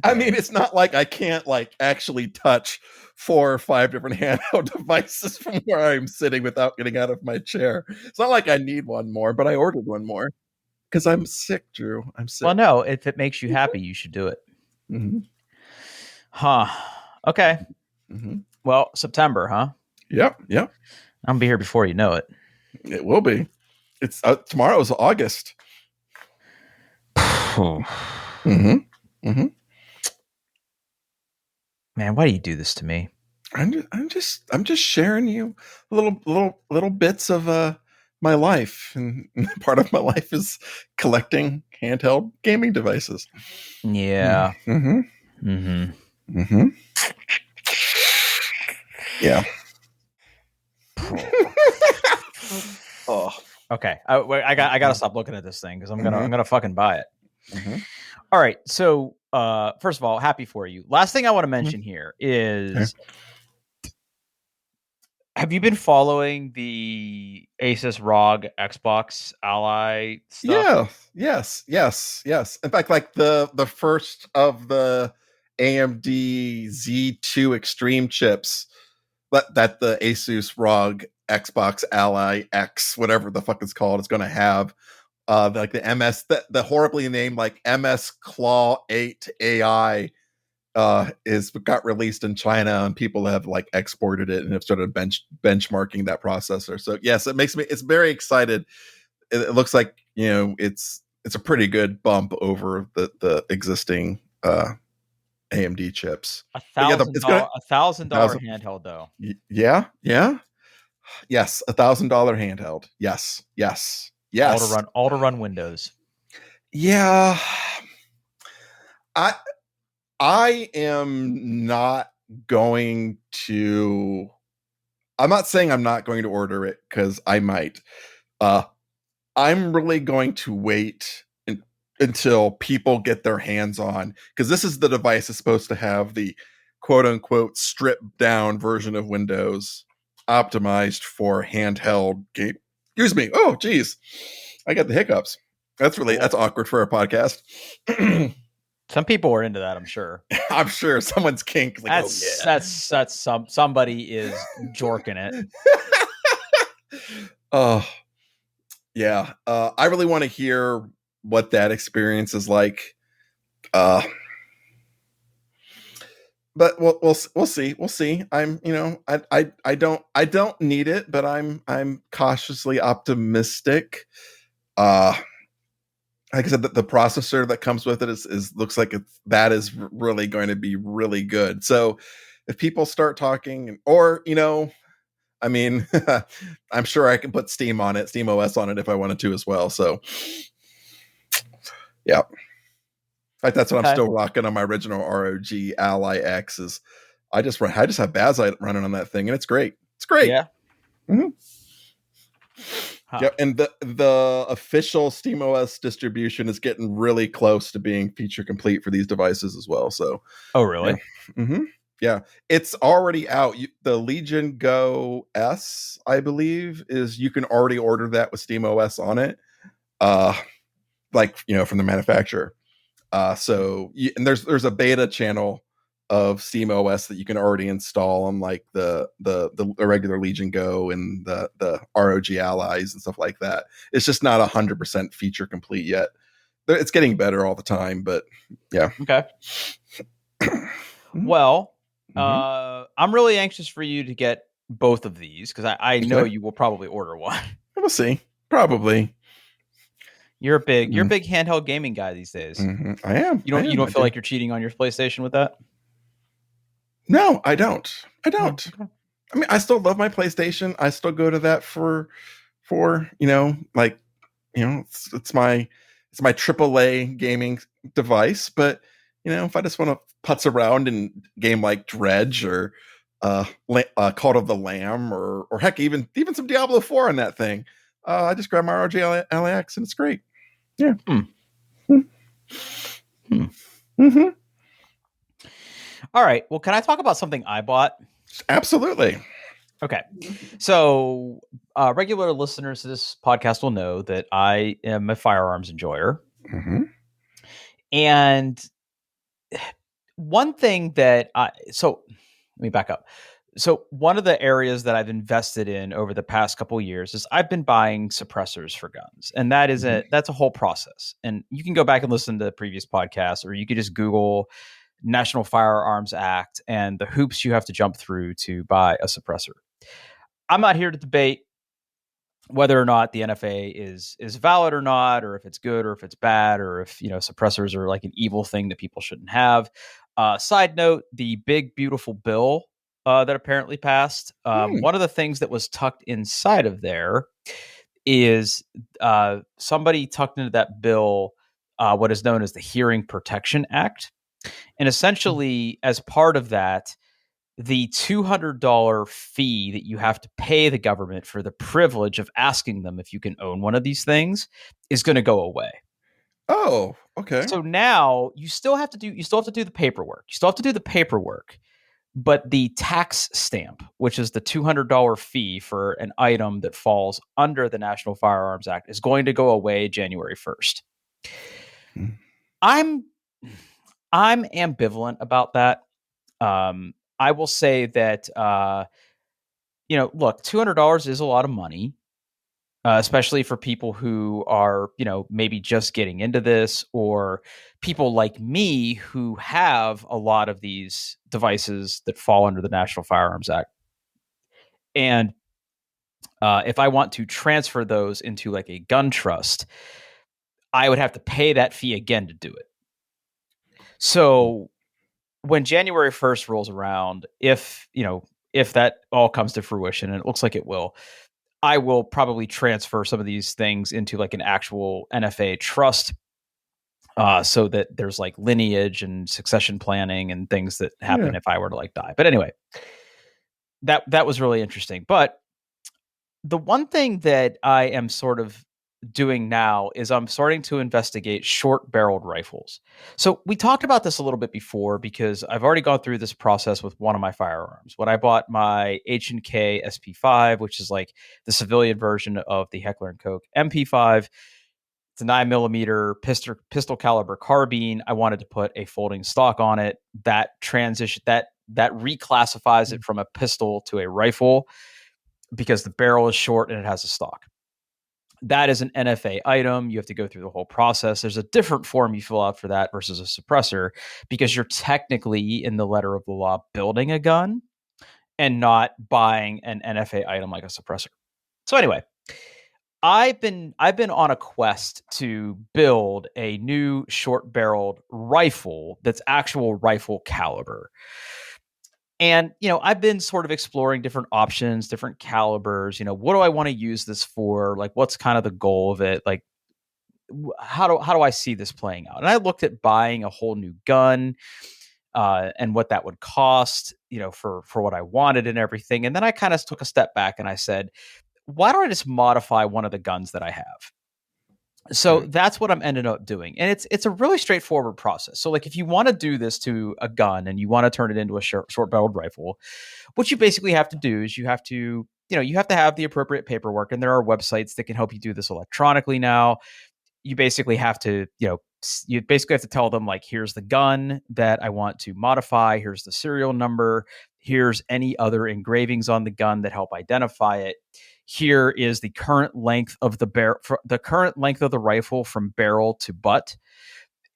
I mean, it's not like I can't like actually touch 4 or 5 different handheld devices from where I'm sitting without getting out of my chair. It's not like I need one more, but I ordered one more because I'm sick, Drew. I'm sick. Well, no, if it makes you happy, you should do it. Mm-hmm. Huh. Okay. Mm-hmm. Well, September, huh? Yep. I'm gonna be here before you know it. It will be. It's tomorrow is August. Man, why do you do this to me? I'm just sharing you little bits of my life, and part of my life is collecting handheld gaming devices. Yeah. Mm-hmm. Mm-hmm. Mm-hmm. Yeah. Oh. Okay. I gotta stop looking at this thing because I'm gonna fucking buy it. Mm-hmm. All right. So first of all, happy for you. Last thing I want to Mm-hmm. mention here Okay. is, have you been following the Asus ROG Xbox Ally stuff? Yeah. Yes. Yes. Yes. In fact, like the first of the AMD Z2 Extreme chips that the Asus ROG Xbox Ally X, whatever the fuck it's called, is going to have. Like the MS, the horribly named like MS Claw 8 AI is got released in China, and people have like exported it and have started benchmarking that processor. So yes, it's very excited. It looks like, it's a pretty good bump over the existing AMD chips. A But yeah, thousand it's gonna dollar, $1,000 thousand. handheld though. Yeah, yeah, yes, $1,000 handheld. Yes, yes, yes. All to run Windows. Yeah, I I am not going to. I'm not saying I'm not going to order it because I might. Uh, I'm really going to wait until people get their hands on, because this is the device that's supposed to have the quote unquote stripped down version of Windows optimized for handheld game. Excuse me. Oh, geez. I got the hiccups. That's Well, awkward for a podcast. some people are into that, I'm sure. I'm sure someone's kink. Like, oh yeah. That's somebody is jorking it. Oh, yeah. I really want to hear what that experience is like. Uh, but we'll see. We'll see. I'm, I don't need it, but I'm cautiously optimistic. Uh, like I said, the processor that comes with it is looks like that is really going to be really good. So if people start talking, or I mean, I'm sure I can put Steam on it, Steam OS on it if I wanted to as well. So yeah. In fact, that's what I'm Okay. still rocking on my original ROG Ally X. Is I just have Bazite running on that thing, and it's great. It's great. Yeah. Mm-hmm. Huh. Yep, and the official SteamOS distribution is getting really close to being feature complete for these devices as well. So, Oh, yeah, really? mm-hmm. Yeah, it's already out. The Legion Go S, I believe, is you can already order that with SteamOS on it, like from the manufacturer. And there's a beta channel of Steam OS that you can already install on like the regular Legion Go and the ROG allies and stuff like that. It's just not 100% feature complete yet. It's getting better all the time, but yeah. Okay. Mm-hmm. Well, I'm really anxious for you to get both of these because I know Okay. you will probably order one. We'll see. Probably. You're a big handheld gaming guy these days. Mm-hmm. I am. You I don't feel do. like you're cheating on your PlayStation with that? No, I don't. I Oh, don't. okay. I mean, I still love my PlayStation. I still go to that for like it's my AAA gaming device. But if I just want to putz around and game like Dredge or Cult of the Lamb or heck even some Diablo 4 on that thing, I just grab my ROG LAX and it's great. Yeah. Hmm. Mm-hmm. All right. Well, can I talk about something I bought? Absolutely. Okay. So, regular listeners to this podcast will know that I am a firearms enjoyer. Mm-hmm. And one thing that let me back up. So one of the areas that I've invested in over the past couple of years is I've been buying suppressors for guns. And that's a whole process. And you can go back and listen to the previous podcast, or you could just Google National Firearms Act and the hoops you have to jump through to buy a suppressor. I'm not here to debate whether or not the NFA is valid or not, or if it's good or if it's bad, or if suppressors are like an evil thing that people shouldn't have. Side note: the big beautiful bill that apparently passed. One of the things that was tucked inside of there is somebody tucked into that bill what is known as the Hearing Protection Act. And essentially, as part of that, the $200 fee that you have to pay the government for the privilege of asking them if you can own one of these things is going to go away. Oh, okay. So now you still have to do the paperwork. You still have to do the paperwork, but the tax stamp, which is the $200 fee for an item that falls under the National Firearms Act, is going to go away January 1st. Hmm. I'm ambivalent about that. I will say that look, $200 is a lot of money, especially for people who are, maybe just getting into this, or people like me who have a lot of these devices that fall under the National Firearms Act. And if I want to transfer those into like a gun trust, I would have to pay that fee again to do it. So when January 1st rolls around, if that all comes to fruition, and it looks like it will, I will probably transfer some of these things into like an actual NFA trust, so that there's like lineage and succession planning and things that happen Yeah. if I were to like die. But anyway, that was really interesting. But the one thing that I am sort of doing now is I'm starting to investigate short barreled rifles. So we talked about this a little bit before because I've already gone through this process with one of my firearms. When I bought my H&K SP5, which is like the civilian version of the Heckler & Koch MP5, it's a 9mm pistol caliber carbine. I wanted to put a folding stock on it. That reclassifies it from a pistol to a rifle because the barrel is short and it has a stock. That is an NFA item. You have to go through the whole process. There's a different form you fill out for that versus a suppressor, because you're technically, in the letter of the law, building a gun and not buying an NFA item like a suppressor. So anyway, I've been on a quest to build a new short barreled rifle that's actual rifle caliber. And, I've been sort of exploring different options, different calibers. What do I want to use this for? Like, what's kind of the goal of it? Like, how do I see this playing out? And I looked at buying a whole new gun, and what that would cost, for what I wanted and everything. And then I kind of took a step back and I said, why don't I just modify one of the guns that I have? So Right. that's what I'm ending up doing. And it's a really straightforward process. So like if you want to do this to a gun and you want to turn it into a short barreled rifle, what you basically have to do is you have to have the appropriate paperwork, and there are websites that can help you do this electronically now. You basically have to, tell them like, here's the gun that I want to modify, here's the serial number, here's any other engravings on the gun that help identify it. Here is the current length of the current length of the rifle from barrel to butt,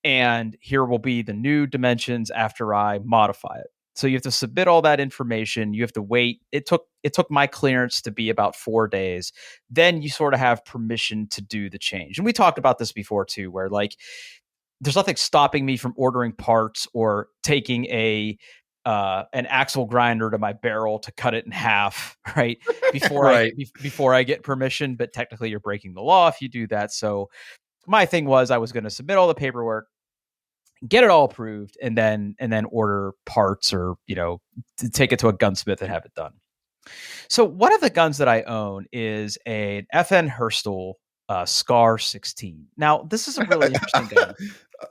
and here will be the new dimensions after I modify it. So you have to submit all that information. You have to wait. It took my clearance to be about 4 days. Then you sort of have permission to do the change. And we talked about this before too, where like there's nothing stopping me from ordering parts or taking an axle grinder to my barrel to cut it in half, right? Right. Before I get permission, but technically you're breaking the law if you do that. So my thing was I was going to submit all the paperwork, get it all approved, and then order parts, or to take it to a gunsmith and have it done. So one of the guns that I own is an FN Herstal Scar 16. Now this is a really interesting gun.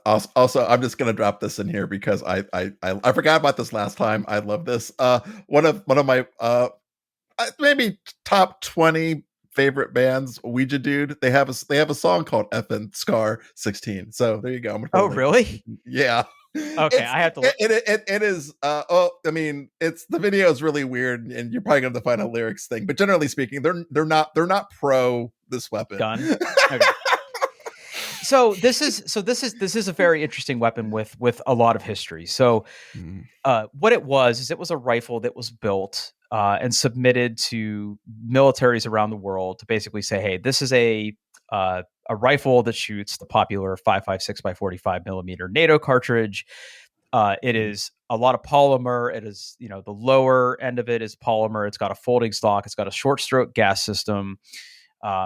Also, I'm just gonna drop this in here because I forgot about this last time. I love this. One of my maybe top 20 favorite bands, Ouija Dude. They have a song called FN Scar 16. So there you go. I'm gonna put a Oh link. really? Yeah. Okay, It's I have to look. it is I mean, it's the video is really weird and you're probably gonna have to find a lyrics thing, but generally speaking, they're not pro this weapon. Gun. Okay. So this is a very interesting weapon with a lot of history. So Mm. what it was is it was a rifle that was built and submitted to militaries around the world to basically say, hey, this is a rifle that shoots the popular 5.56 by 45 millimeter NATO cartridge. It is a lot of polymer. It is, the lower end of it is polymer. It's got a folding stock. It's got a short stroke gas system.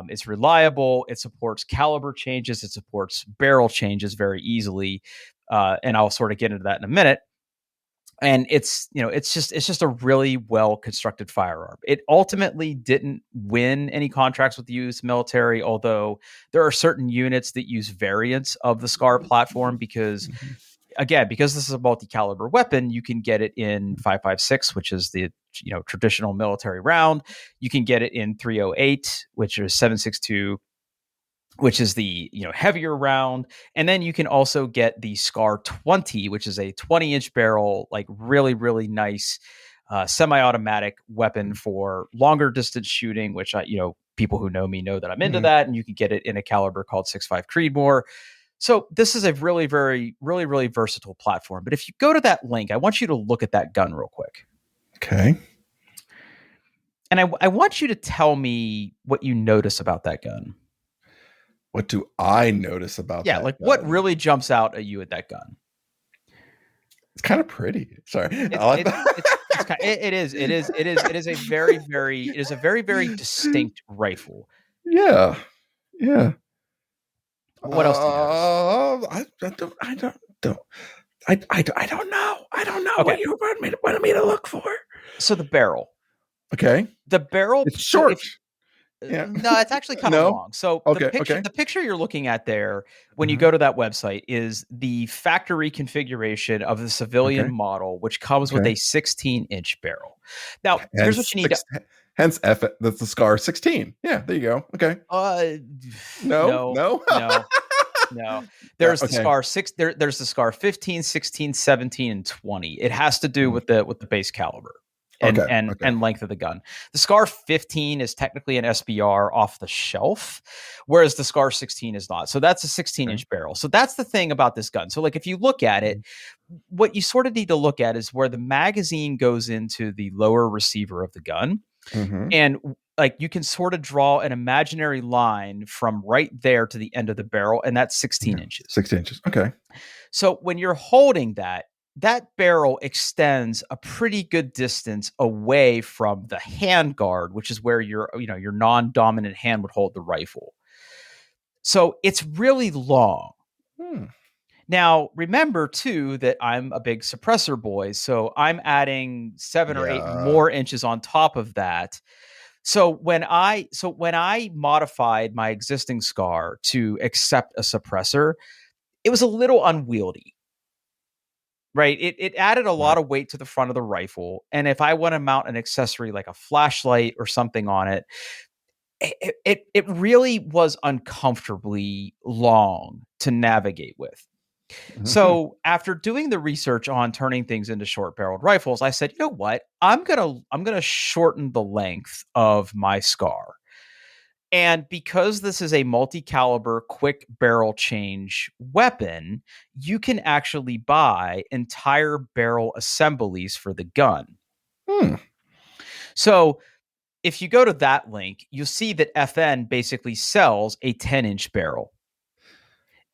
It's reliable. It supports caliber changes. It supports barrel changes very easily. And I'll sort of get into that in a minute. And it's just a really well constructed firearm. It ultimately didn't win any contracts with the U.S. military, although there are certain units that use variants of the SCAR platform because, again, because this is a multi-caliber weapon, you can get it in 5.56, which is the traditional military round. You can get it in 308, which is 7.62, which is the heavier round, and then you can also get the SCAR 20, which is a 20-inch barrel, like really really nice semi-automatic weapon for longer distance shooting, which people who know me know that I'm into that, and you can get it in a caliber called 6.5 Creedmoor. So this is a really very really really versatile platform. But if you go to that link, I want you to look at that gun real quick. Okay. And I want you to tell me what you notice about that gun. What do I notice about that like gun? what really jumps out at you at that gun? It's kind of pretty. Sorry. It is a very very distinct rifle. Yeah. Yeah. What else do you notice? I don't know. I don't know Okay. what you wanted me to look for. So the barrel. Okay. The barrel. It's short. Yeah. No, it's actually kind of long. So the picture you're looking at there when you go to that website is the factory configuration of the civilian model, which comes with a 16-inch barrel. Now, here's what you need to. Hence, that's the SCAR 16. Yeah, there you go. Okay. No. There's the SCAR 6. There's the SCAR 15, 16, 17, and 20. It has to do with the base caliber. And length of the gun. The SCAR 15 is technically an SBR off the shelf, whereas the SCAR 16 is not. So that's a 16-inch barrel. So that's the thing about this gun. So like if you look at it, what you sort of need to look at is where the magazine goes into the lower receiver of the gun. And like you can sort of draw an imaginary line from right there to the end of the barrel, and that's 16 inches. 16 inches. Okay. So when you're holding that barrel extends a pretty good distance away from the handguard, which is where your non-dominant hand would hold the rifle. So it's really long. Now, remember too that I'm a big suppressor boy, so I'm adding 7 or 8 more inches on top of that. So when I modified my existing SCAR to accept a suppressor, it was a little unwieldy. Right. It added a lot of weight to the front of the rifle. And if I want to mount an accessory like a flashlight or something on it, it really was uncomfortably long to navigate with. So after doing the research on turning things into short barreled rifles, I said, you know what? I'm gonna shorten the length of my SCAR. And because this is a multi-caliber quick barrel change weapon, you can actually buy entire barrel assemblies for the gun. So if you go to that link, you'll see that FN basically sells a 10-inch barrel.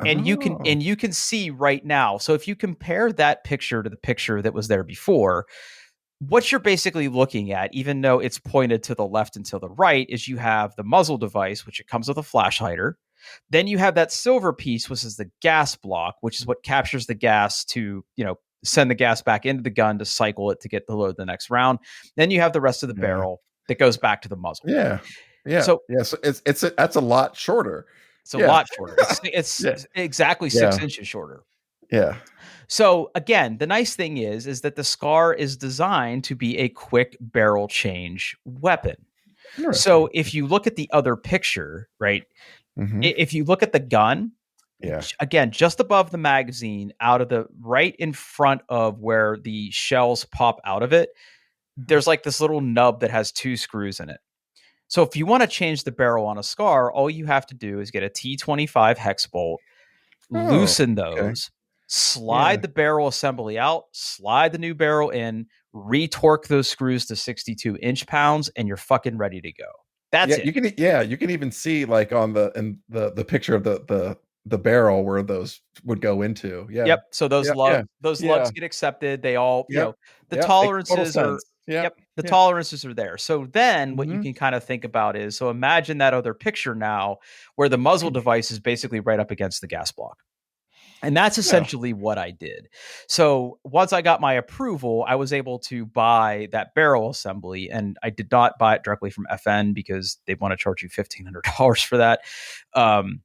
And you can see right now. So if you compare that picture to the picture that was there before, what you're basically looking at, even though it's pointed to the left and to the right, is you have the muzzle device, which it comes with a flash hider. Then you have that silver piece, which is the gas block, which is what captures the gas to, send the gas back into the gun to cycle it to get to load the next round. Then you have the rest of the barrel that goes back to the muzzle. Yeah. So that's a lot shorter. It's a lot shorter. It's exactly 6 inches shorter. Yeah. So again, the nice thing is that the SCAR is designed to be a quick barrel change weapon. So if you look at the other picture, right? If you look at the gun, again, just above the magazine, out of the right in front of where the shells pop out of it, there's like this little nub that has 2 screws in it. So if you want to change the barrel on a SCAR, all you have to do is get a T25 hex bolt, loosen those, slide the barrel assembly out, slide the new barrel in, retorque those screws to 62 inch-pounds, and you're fucking ready to go. That's it. You can even see like on the picture of the the barrel where those would go into. Yeah. Yep. So those Yeah. Yeah. lugs Yeah. get accepted. They all, Yep. the Yep. Makes total tolerances are, sense. Yep. yep, the Yep. tolerances are there. So then what you Hmm. can kind of think about is, so imagine that other picture now where the muzzle device is basically right up against the gas block. And that's Yeah. essentially what I did. So once I got my approval, I was able to buy that barrel assembly, and I did not buy it directly from FN because they want to charge you $1,500 for that. Um,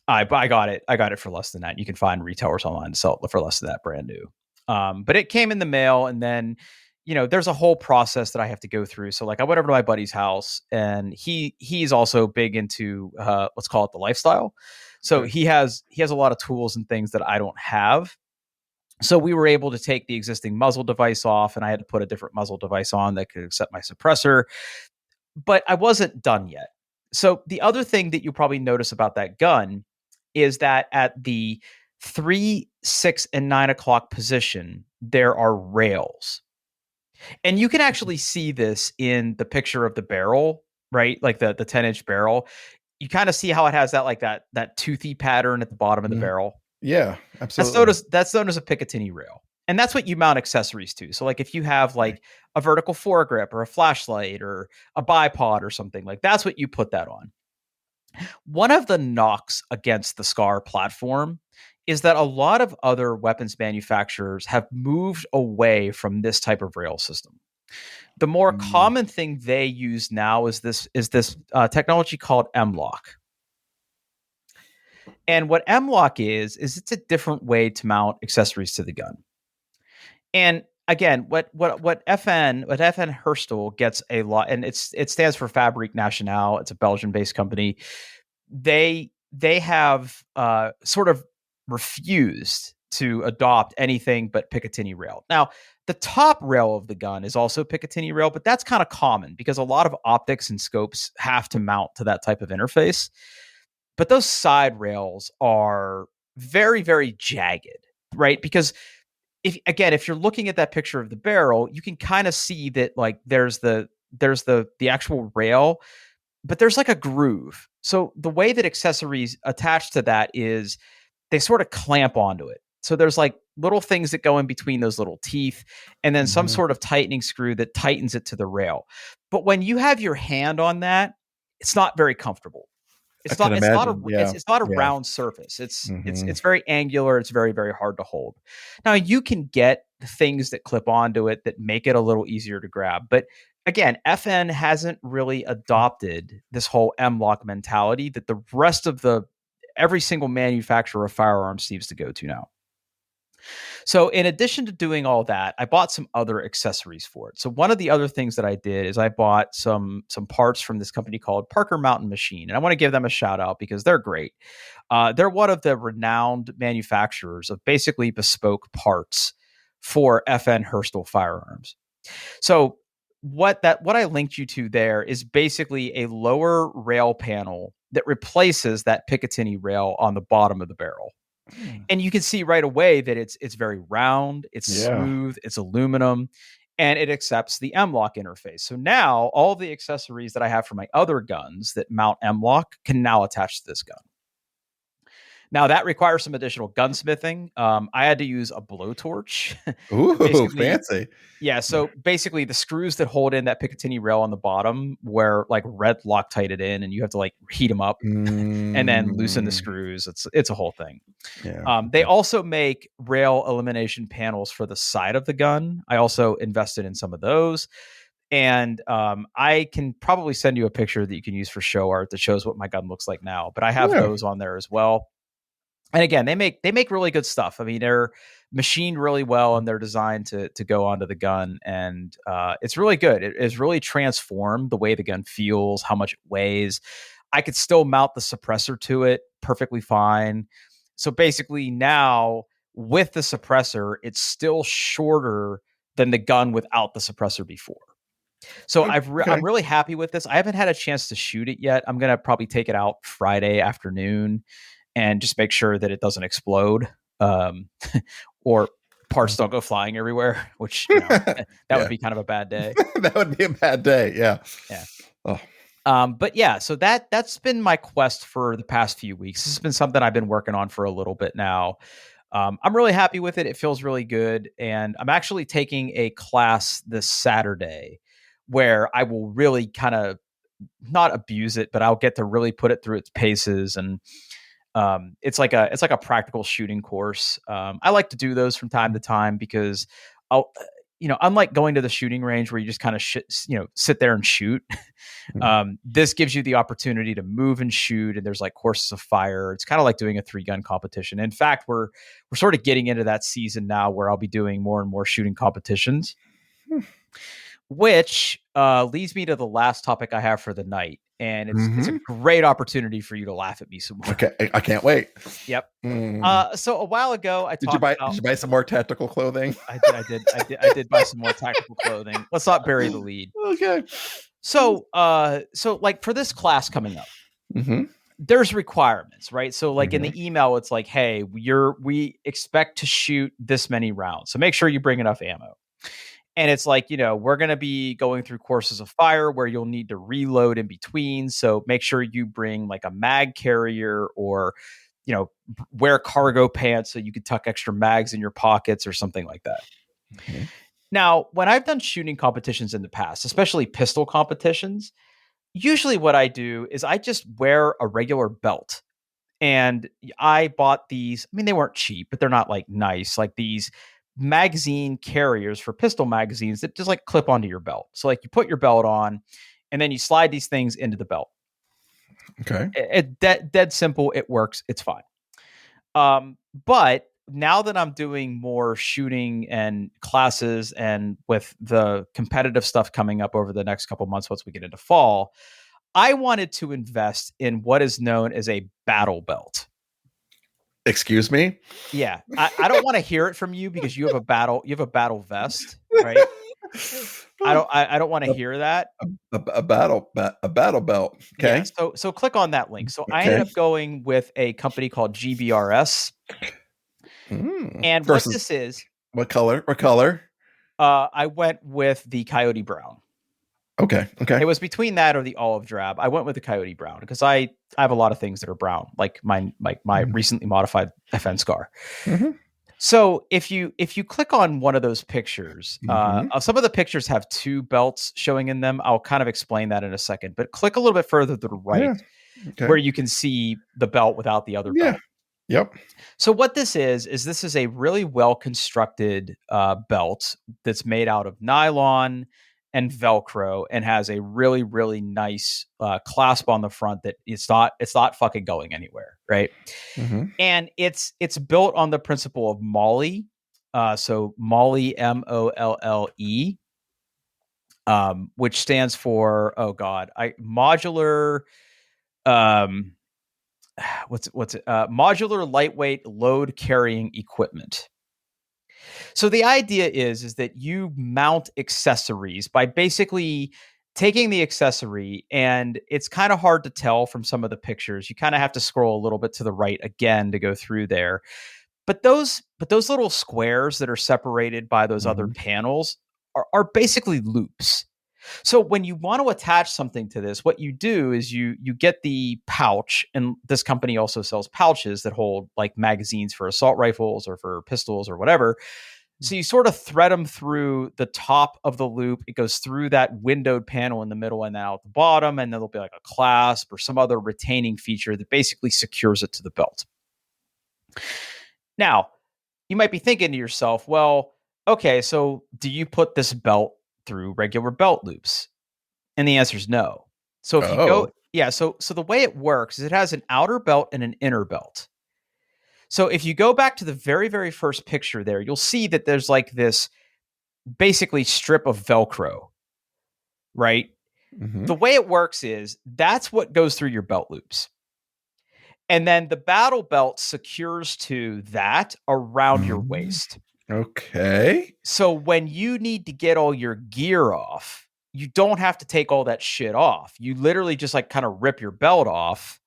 I got it. I got it for less than that. You can find retailers online to sell it for less than that, brand new. But it came in the mail, and then there's a whole process that I have to go through. So like I went over to my buddy's house, and he's also big into let's call it the lifestyle. So Okay. he has a lot of tools and things that I don't have. So we were able to take the existing muzzle device off, and I had to put a different muzzle device on that could accept my suppressor. But I wasn't done yet. So the other thing that you probably notice about that gun is that at the 3, 6, and 9 o'clock position, there are rails. And you can actually see this in the picture of the barrel, right? Like the 10-inch barrel. You kind of see how it has that toothy pattern at the bottom of the Mhm. barrel. Yeah, That's known absolutely. as that's known as a Picatinny rail. And that's what you mount accessories to. So like if you have Okay. like a vertical foregrip or a flashlight or a bipod or something, like that's what you put that on. One of the knocks against the SCAR platform is that a lot of other weapons manufacturers have moved away from this type of rail system. The more Mm. common thing they use now is this technology called M-lock. And what M-lock is it's a different way to mount accessories to the gun. And again, what FN Herstal gets a lot, and it stands for Fabrique Nationale. It's a Belgian-based company. They have sort of refused to adopt anything but Picatinny rail. Now, the top rail of the gun is also Picatinny rail, but that's kind of common because a lot of optics and scopes have to mount to that type of interface. But those side rails are very, very jagged, right? Because if you're looking at that picture of the barrel, you can kind of see that like there's the actual rail, but there's like a groove. So the way that accessories attach to that is they sort of clamp onto it. So there's like little things that go in between those little teeth, and then some Mhm. sort of tightening screw that tightens it to the rail. But when you have your hand on that, it's not very comfortable. I It's can not it's not a imagine. Yeah. it's not a Yeah. round surface. It's it's Mhm. it's very angular. It's very, very hard to hold. Now you can get things that clip onto it that make it a little easier to grab. But again, FN hasn't really adopted this whole M-lock mentality that the rest of the every single manufacturer of firearms seems to go to now. So, in addition to doing all that, I bought some other accessories for it. So, one of the other things that I did is I bought some parts from this company called Parker Mountain Machine, and I want to give them a shout out because they're great. They're one of the renowned manufacturers of basically bespoke parts for FN Herstal firearms. So, what I linked you to there is basically a lower rail panel that replaces that Picatinny rail on the bottom of the barrel, Mm. and you can see right away that it's very round, it's Yeah. smooth, it's aluminum, and it accepts the M-lock interface. So now all the accessories that I have for my other guns that mount M-lock can now attach to this gun. Now that requires some additional gunsmithing. I had to use a blowtorch to Ooh, basically, fancy. yeah. So basically, the screws that hold in that Picatinny rail on the bottom, where like red Loctite it in, and you have to like heat them up and then loosen the Mm. screws. It's a whole thing. Yeah. They Okay. also make rail elimination panels for the side of the gun. I also invested in some of those. And I can probably send you a picture that you can use for show art that shows what my gun looks like now. But I have Yeah. those on there as well. And again, they make really good stuff. I mean, they're machined really well and they're designed to go onto the gun, and it's really good. It has really transformed the way the gun feels, how much it weighs. I could still mount the suppressor to it perfectly fine. So basically, now with the suppressor, it's still shorter than the gun without the suppressor before. So I'm Okay. really happy with this. I haven't had a chance to shoot it yet. I'm gonna probably take it out Friday afternoon and just make sure that it doesn't explode, um, or parts don't go flying everywhere. Which that would Yeah. be kind of a bad day. That would be a bad day. Yeah. Yeah. Oh. But yeah, so that's been my quest for the past few weeks. This has been something I've been working on for a little bit now. I'm really happy with it. It feels really good. And I'm actually taking a class this Saturday where I will really kind of not abuse it, but I'll get to really put it through its paces. And it's like a practical shooting course. I like to do those from time to time because I'll, unlike going to the shooting range where you just kind of sit there and shoot. This gives you the opportunity to move and shoot, and there's like courses of fire. It's kind of like doing a 3-gun competition. In fact, we're sort of getting into that season now where I'll be doing more and more shooting competitions, which leads me to the last topic I have for the night, and it's a great opportunity for you to laugh at me some more. Okay, I can't wait. Yep. So a while ago, Did you buy some more tactical clothing? I did buy some more tactical clothing. Let's not bury the lead. Okay. So like for this class coming up, there's requirements, right? So like in the email, it's like, hey, we expect to shoot this many rounds, so make sure you bring enough ammo. And it's like, we're going to be going through courses of fire where you'll need to reload in between. So make sure you bring like a mag carrier or, wear cargo pants so you can tuck extra mags in your pockets or something like that. Now, when I've done shooting competitions in the past, especially pistol competitions, usually what I do is I just wear a regular belt. And I bought these. I mean, they weren't cheap, but they're not like nice, like these magazine carriers for pistol magazines that just like clip onto your belt. So like you put your belt on and then you slide these things into the belt. Okay. Dead simple. It works. It's fine. But now that I'm doing more shooting and classes and with the competitive stuff coming up over the next couple months, once we get into fall, I wanted to invest in what is known as a battle belt. Excuse me? Yeah. I don't want to hear it from you because you have a battle vest, right? I don't want to hear that. A battle belt. Okay. Yeah, so click on that link. So I ended up going with a company called GBRS. And what this is, what color? I went with the Coyote Brown. Okay. It was between that or the olive drab. I went with the Coyote Brown because I have a lot of things that are brown, like my recently modified FN Scar. So if you click on one of those pictures, some of the pictures have 2 belts showing in them. I'll kind of explain that in a second, but click a little bit further to the right where you can see the belt without the other belt. Yep. So what this is a really well constructed belt that's made out of nylon and Velcro and has a really, really nice clasp on the front that it's not fucking going anywhere, right? And it's built on the principle of MOLLE. So MOLLE, MOLLE, which stands for modular. What's it? Modular lightweight load carrying equipment. So the idea is that you mount accessories by basically taking the accessory, and it's kind of hard to tell from some of the pictures. You kind of have to scroll a little bit to the right again to go through there. But those little squares that are separated by those other panels are basically loops. So when you want to attach something to this, what you do is you get the pouch, and this company also sells pouches that hold like magazines for assault rifles or for pistols or whatever. So you sort of thread them through the top of the loop. It goes through that windowed panel in the middle and then out the bottom, and then there'll be like a clasp or some other retaining feature that basically secures it to the belt. Now, you might be thinking to yourself, well, okay, so do you put this belt through regular belt loops? And the answer is no. So if you go, so the way it works is it has an outer belt and an inner belt. So if you go back to the very, very first picture there, you'll see that there's like this basically strip of Velcro, right? The way it works is that's what goes through your belt loops. And then the battle belt secures to that around your waist. Okay. So when you need to get all your gear off, you don't have to take all that shit off. You literally just like kind of rip your belt off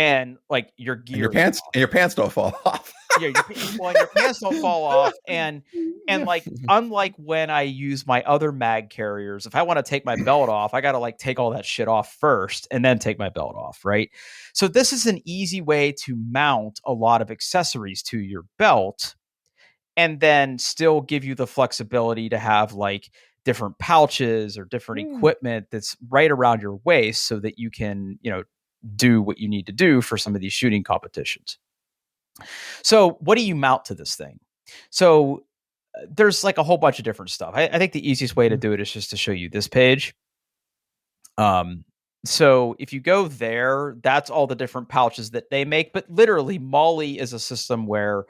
and like your And gear is off. your pants don't fall off. Yeah, and your pants don't fall off, and Yeah. like unlike when I use my other mag carriers, if I want to take my belt off, I got to like take all that shit off first and then take my belt off, right? So this is an easy way to mount a lot of accessories to your belt and then still give you the flexibility to have like different pouches or different equipment that's right around your waist so that you can, do what you need to do for some of these shooting competitions. So, what do you mount to this thing? So, there's like a whole bunch of different stuff. I think the easiest way to do it is just to show you this page. So if you go there, that's all the different pouches that they make. But literally, Molly is a system where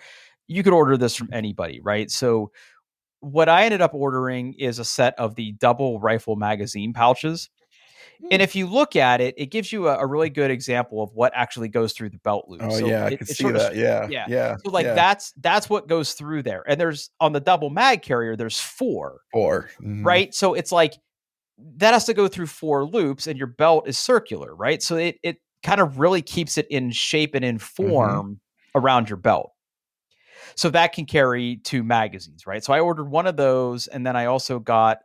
you could order this from anybody, right? So what I ended up ordering is a set of the double rifle magazine pouches. And if you look at it, it gives you a really good example of what actually goes through the belt loop. Oh So yeah, I it, could it see sort of, that. Yeah, yeah. yeah, So like yeah. that's what goes through there. And there's on the double mag carrier, there's 4, 4. Mm-hmm. right? So it's like that has to go through 4 loops, and your belt is circular, right? So it kind of really keeps it in shape and in form around your belt. So that can carry 2 magazines, right? So I ordered one of those, and then I also got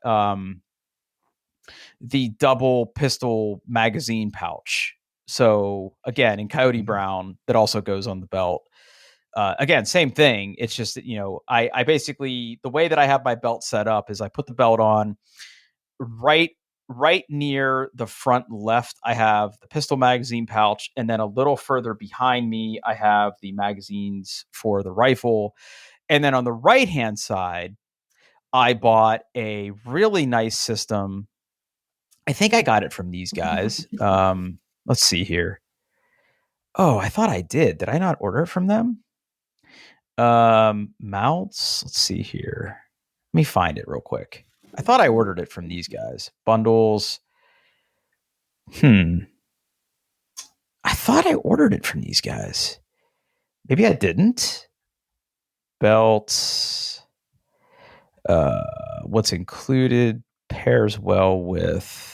the double pistol magazine pouch. So again, in Coyote Brown, that also goes on the belt. Again, same thing. It's just that, I basically, the way that I have my belt set up is I put the belt on right near the front left. I have the pistol magazine pouch, and then a little further behind me, I have the magazines for the rifle. And then on the right hand side, I bought a really nice system. I think I got it from these guys. Let's see here. Oh, I thought I did. Did I not order it from them? Mounts. Let's see here. Let me find it real quick. I thought I ordered it from these guys. Bundles. I thought I ordered it from these guys. Maybe I didn't. Belts. What's included pairs well with.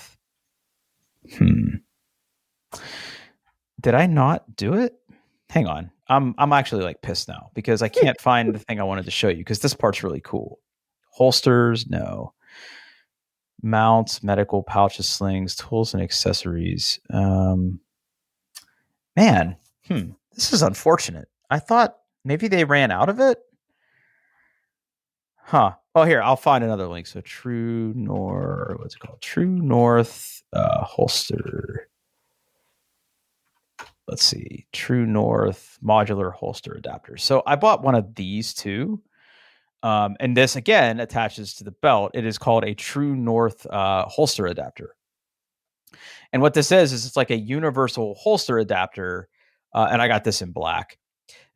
Did I not do it? Hang on. I'm actually like pissed now because I can't find the thing I wanted to show you because this part's really cool. Holsters, no. Mounts, medical pouches, slings, tools, and accessories. Man, this is unfortunate. I thought maybe they ran out of it. Huh. Oh, here, I'll find another link. So True North, what's it called? True North holster. Let's see. True North modular holster adapter. So I bought one of these too. And this again attaches to the belt. It is called a True North holster adapter. And what this is it's like a universal holster adapter. And I got this in black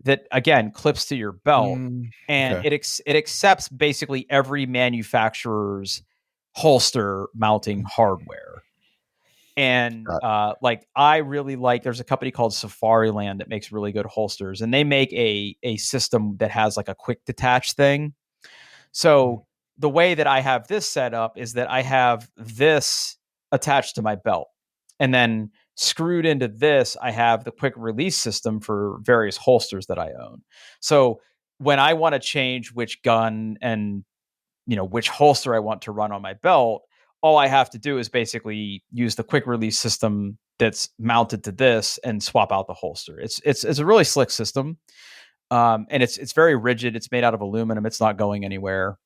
that again clips to your belt, and Okay. it accepts basically every manufacturer's holster mounting hardware. And like I really like, there's a company called Safariland that makes really good holsters, and they make a system that has like a quick detach thing. So the way that I have this set up is that I have this attached to my belt, and then screwed into this, I have the quick release system for various holsters that I own. So when I want to change which gun and which holster I want to run on my belt, all I have to do is basically use the quick release system that's mounted to this and swap out the holster. It's a really slick system. And it's very rigid. It's made out of aluminum. It's not going anywhere.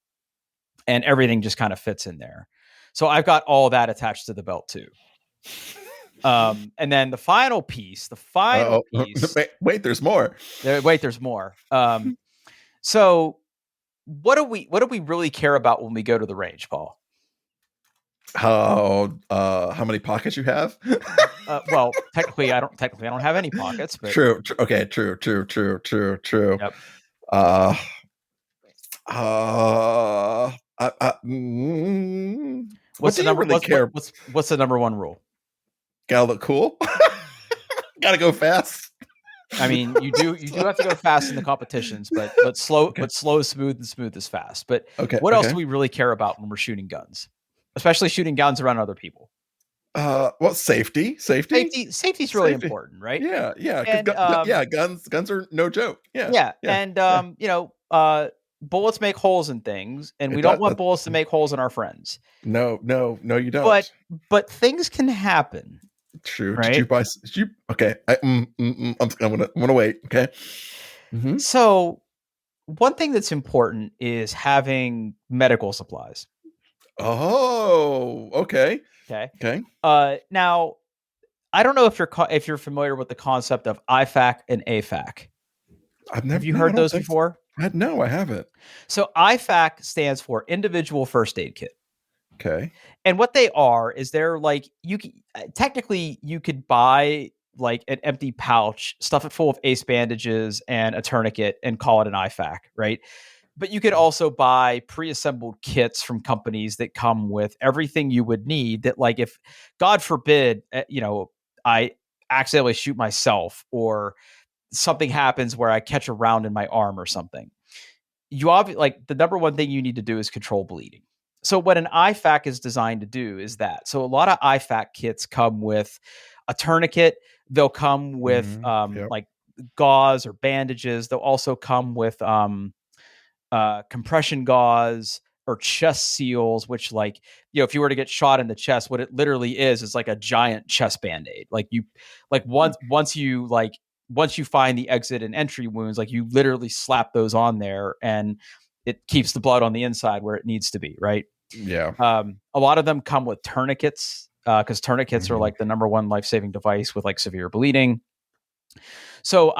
And everything just kind of fits in there. So I've got all that attached to the belt too. And then the final piece. Wait, there's more. There's more. So what do we really care about when we go to the range, Paul? How many pockets you have? Well, technically I don't have any pockets, but true. Okay, true. Yep. What do you really care? What's the number one rule? Gotta look cool. Gotta go fast. I mean, you do have to go fast in the competitions, but slow is smooth and smooth is fast. But what else do we really care about when we're shooting guns, especially shooting guns around other people? Well, safety, Safety is really safety. important, right? Yeah, yeah, because And yeah, guns are no joke. Yeah, yeah, yeah, and yeah. bullets make holes in things, and we It don't does. want bullets to make holes in our friends. No, no, no, you don't. But things can happen, True. Did you right? buy? Did you? Okay. I'm gonna wait. Okay. Mm-hmm. So one thing that's important is having medical supplies. Oh, okay. Okay. Okay. Now I don't know if you're familiar with the concept of IFAC and AFAC. I've Have never. you No, I heard don't those think so. before? No, I haven't. So IFAC stands for Individual First Aid Kit. Okay. And what they are is they're like you can technically you could buy like an empty pouch, stuff it full of ace bandages and a tourniquet and call it an IFAC, right? But you could also buy pre-assembled kits from companies that come with everything you would need that like if God forbid, I accidentally shoot myself or something happens where I catch a round in my arm or something. Like the number one thing you need to do is control bleeding. So what an IFAC is designed to do is that. So a lot of IFAC kits come with a tourniquet. They'll come with Yep. like gauze or bandages. They'll also come with compression gauze or chest seals, which like, if you were to get shot in the chest, what it literally is like a giant chest band-aid. Like you, like once you find the exit and entry wounds, like you literally slap those on there and it keeps the blood on the inside where it needs to be. Right. Yeah. A lot of them come with tourniquets because tourniquets are Mhm. like the number one life-saving device with like severe bleeding. So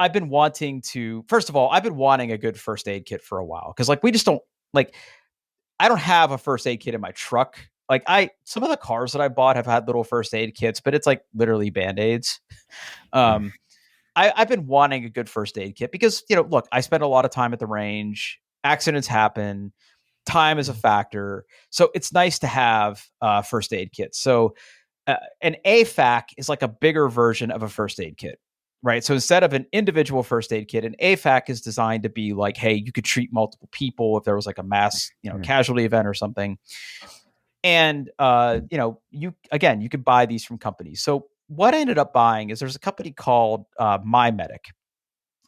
first of all, I've been wanting a good first aid kit for a while because like we just don't like I don't have a first aid kit in my truck. Like some of the cars that I bought have had little first aid kits, but it's like literally band-aids. Mm. Um, I've been wanting a good first aid kit because, look, I spend a lot of time at the range. Accidents happen. Time is a factor. So it's nice to have first aid kits. So an AFAC is like a bigger version of a first aid kit, right? So instead of an individual first aid kit, an AFAC is designed to be like, hey, you could treat multiple people if there was like a mass, casualty event or something. And you could buy these from companies. So what I ended up buying is there's a company called MyMedic.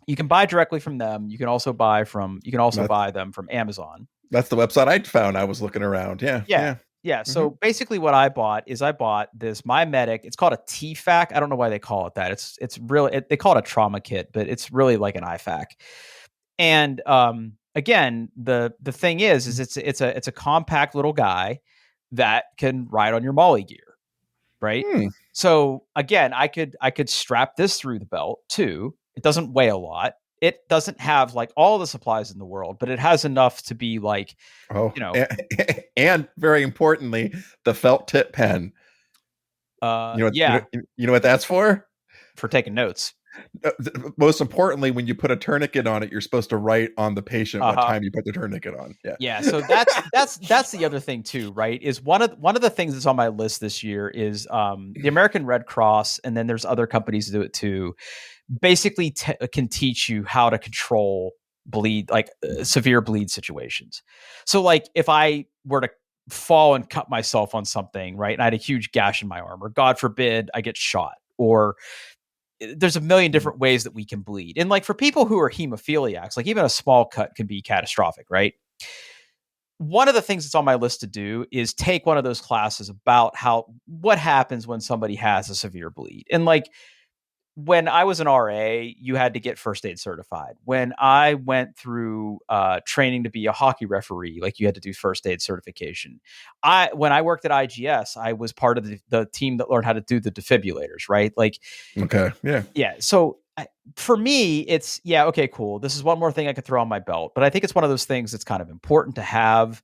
You can buy directly from them. You can also buy That's them from Amazon. that's the website I found. I was looking around. Yeah. Yeah. Yeah. Yeah. Hmm. So basically what I bought this MyMedic. It's called a TFAC. I don't know why they call it that. It's really, they call it a trauma kit, but it's really like an IFAC. And again, the thing is it's a compact little guy that can ride on your Molly gear, right? Hmm. So again, I could strap this through the belt too. It doesn't weigh a lot. It doesn't have like all the supplies in the world, but it has enough to be like, Oh, and very importantly, the felt tip pen. yeah, You know what that's for? for taking notes. Most importantly, when you put a tourniquet on it, you're supposed to write on the patient what Uh-huh. time you put the tourniquet on. Yeah. Yeah, so that's the other thing too, right? Is one of the things that's on my list this year is the American Red Cross, and then there's other companies that do it too. Basically, can teach you how to control bleed, like severe bleed situations. So, like if I were to fall and cut myself on something, right, and I had a huge gash in my arm, or God forbid, I get shot, or there's a million different ways that we can bleed. And like for people who are hemophiliacs, like even a small cut can be catastrophic, right? One of the things that's on my list to do is take one of those classes about what happens when somebody has a severe bleed. And like when I was an RA, you had to get first aid certified. When I went through training to be a hockey referee, like you had to do first aid certification. When I worked at IGS, I was part of the team that learned how to do the defibrillators, right? Like, Okay. Yeah. yeah. So for me, it's okay, cool. This is one more thing I could throw on my belt, but I think it's one of those things that's kind of important to have.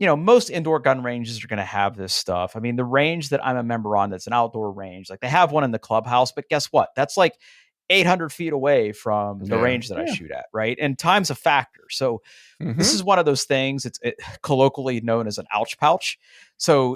Most indoor gun ranges are going to have this stuff. I mean, the range that I'm a member on, that's an outdoor range, like they have one in the clubhouse, but guess what? That's like 800 feet away from the Yeah. range that I shoot at. Right. And time's a factor. So this Mm-hmm. is one of those things. It's colloquially known as an ouch pouch. So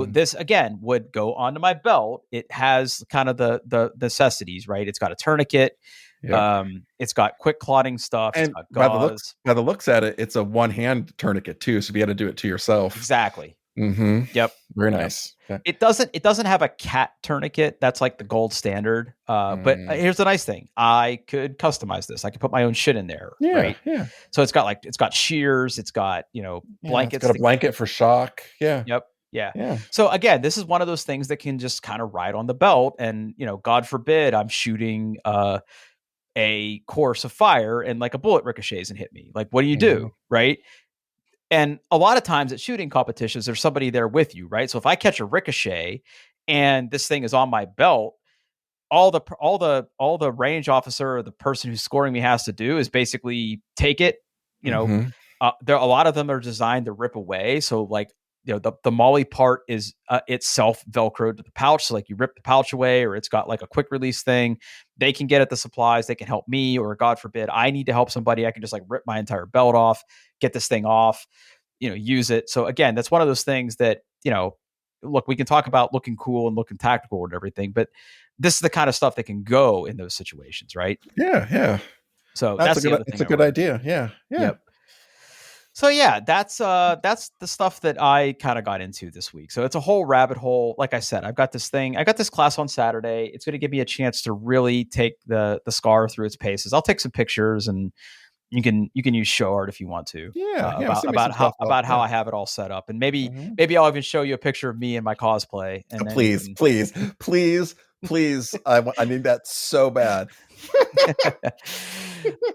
this again would go onto my belt. It has kind of the necessities, right? It's got a tourniquet. Yep. It's got quick clotting stuff. It's And got by gauze. the looks at it, it's a one hand tournament too. So you got to do it to yourself. Exactly. Mm-hmm. Yep. Very You know, nice. Okay. it doesn't have a cat tourniquet. That's like the gold standard. But Mm. here's the nice thing: I could customize this. I could put my own shit in there, Yeah, right? yeah, So it's got shears, it's got yeah. It's blankets got a to keep. blanket for shock. Yeah, Yep. Yeah. yeah. So again, this is one of those things that can just kind of ride on the belt, and God forbid I'm shooting a course of fire and like a bullet ricochets and hit me. Like, what do you Mhm. do, right? And a lot of times at shooting competitions, there's somebody there with you, right? So if I catch a ricochet and this thing is on my belt, all the range officer or the person who's scoring me has to do is basically take it. You know, Mhm. there a lot of them are designed to rip away. So like the molly part is itself velcroed to the pouch. So like you rip the pouch away, or it's got like a quick release thing. They can get at the supplies. They can help me, or God forbid I need to help somebody. I can just like rip my entire belt off, get this thing off, use it. So again, that's one of those things that look, we can talk about looking cool and looking tactical and everything, but this is the kind of stuff that can go in those situations, right? Yeah, yeah. So That's a that's the good. other It's thing a I good learned. idea. Yeah, yeah. Yep. So yeah, that's the stuff that I kind of got into this week. So it's a whole rabbit hole. Like I said, I've got this thing. I got this class on Saturday. It's going to give me a chance to really take the scar through its paces. I'll take some pictures, and you can use show art if you want to, Yeah, yeah. about Send me some about how stuff. about how Yeah. I have it all set up, and maybe Mhm. maybe I'll even show you a picture of me in my cosplay, and then you Please, can. please, please, please. I need that so bad.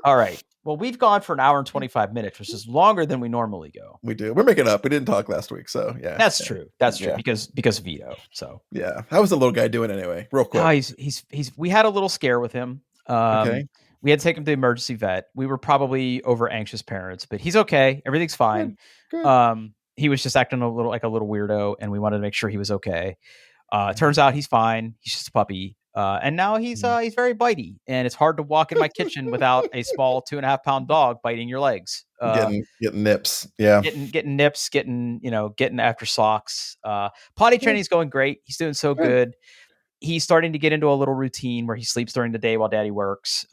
All right. Well, we've gone for an hour and 25 minutes, which is longer than we normally go. We do. We're making up. We didn't talk last week, so yeah, That's yeah, true. That's true yeah, because Vito. So yeah. How was the little guy doing anyway? Real oh, quick. he's we had a little scare with him. Okay. We had to take him to the emergency vet. We were probably over anxious parents, but he's okay. Everything's fine. Good. Good. He was just acting a little weirdo, and we wanted to make sure he was okay. Turns Mhm. out he's fine. He's just a puppy. And now Mhm. he's very bitey, and it's hard to walk in my kitchen without a small 2.5 pound dog biting your legs. Getting nips. Yeah. Getting nips, getting after socks. Potty Good. training's going great. He's doing so Good. good. He's starting to get into a little routine where he sleeps during the day while daddy works.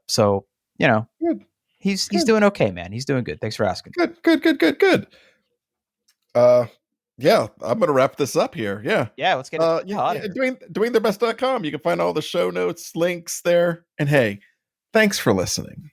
So you know, Good. he's Good. doing okay, man. He's doing good. Thanks for asking. Good. Good. Good. Good. Good. Uh, yeah. I'm gonna wrap this up here. Yeah. Yeah, let's get it Yeah, out of yeah, here. doingthebest.com. You can find all the show notes, links there. And hey, thanks for listening.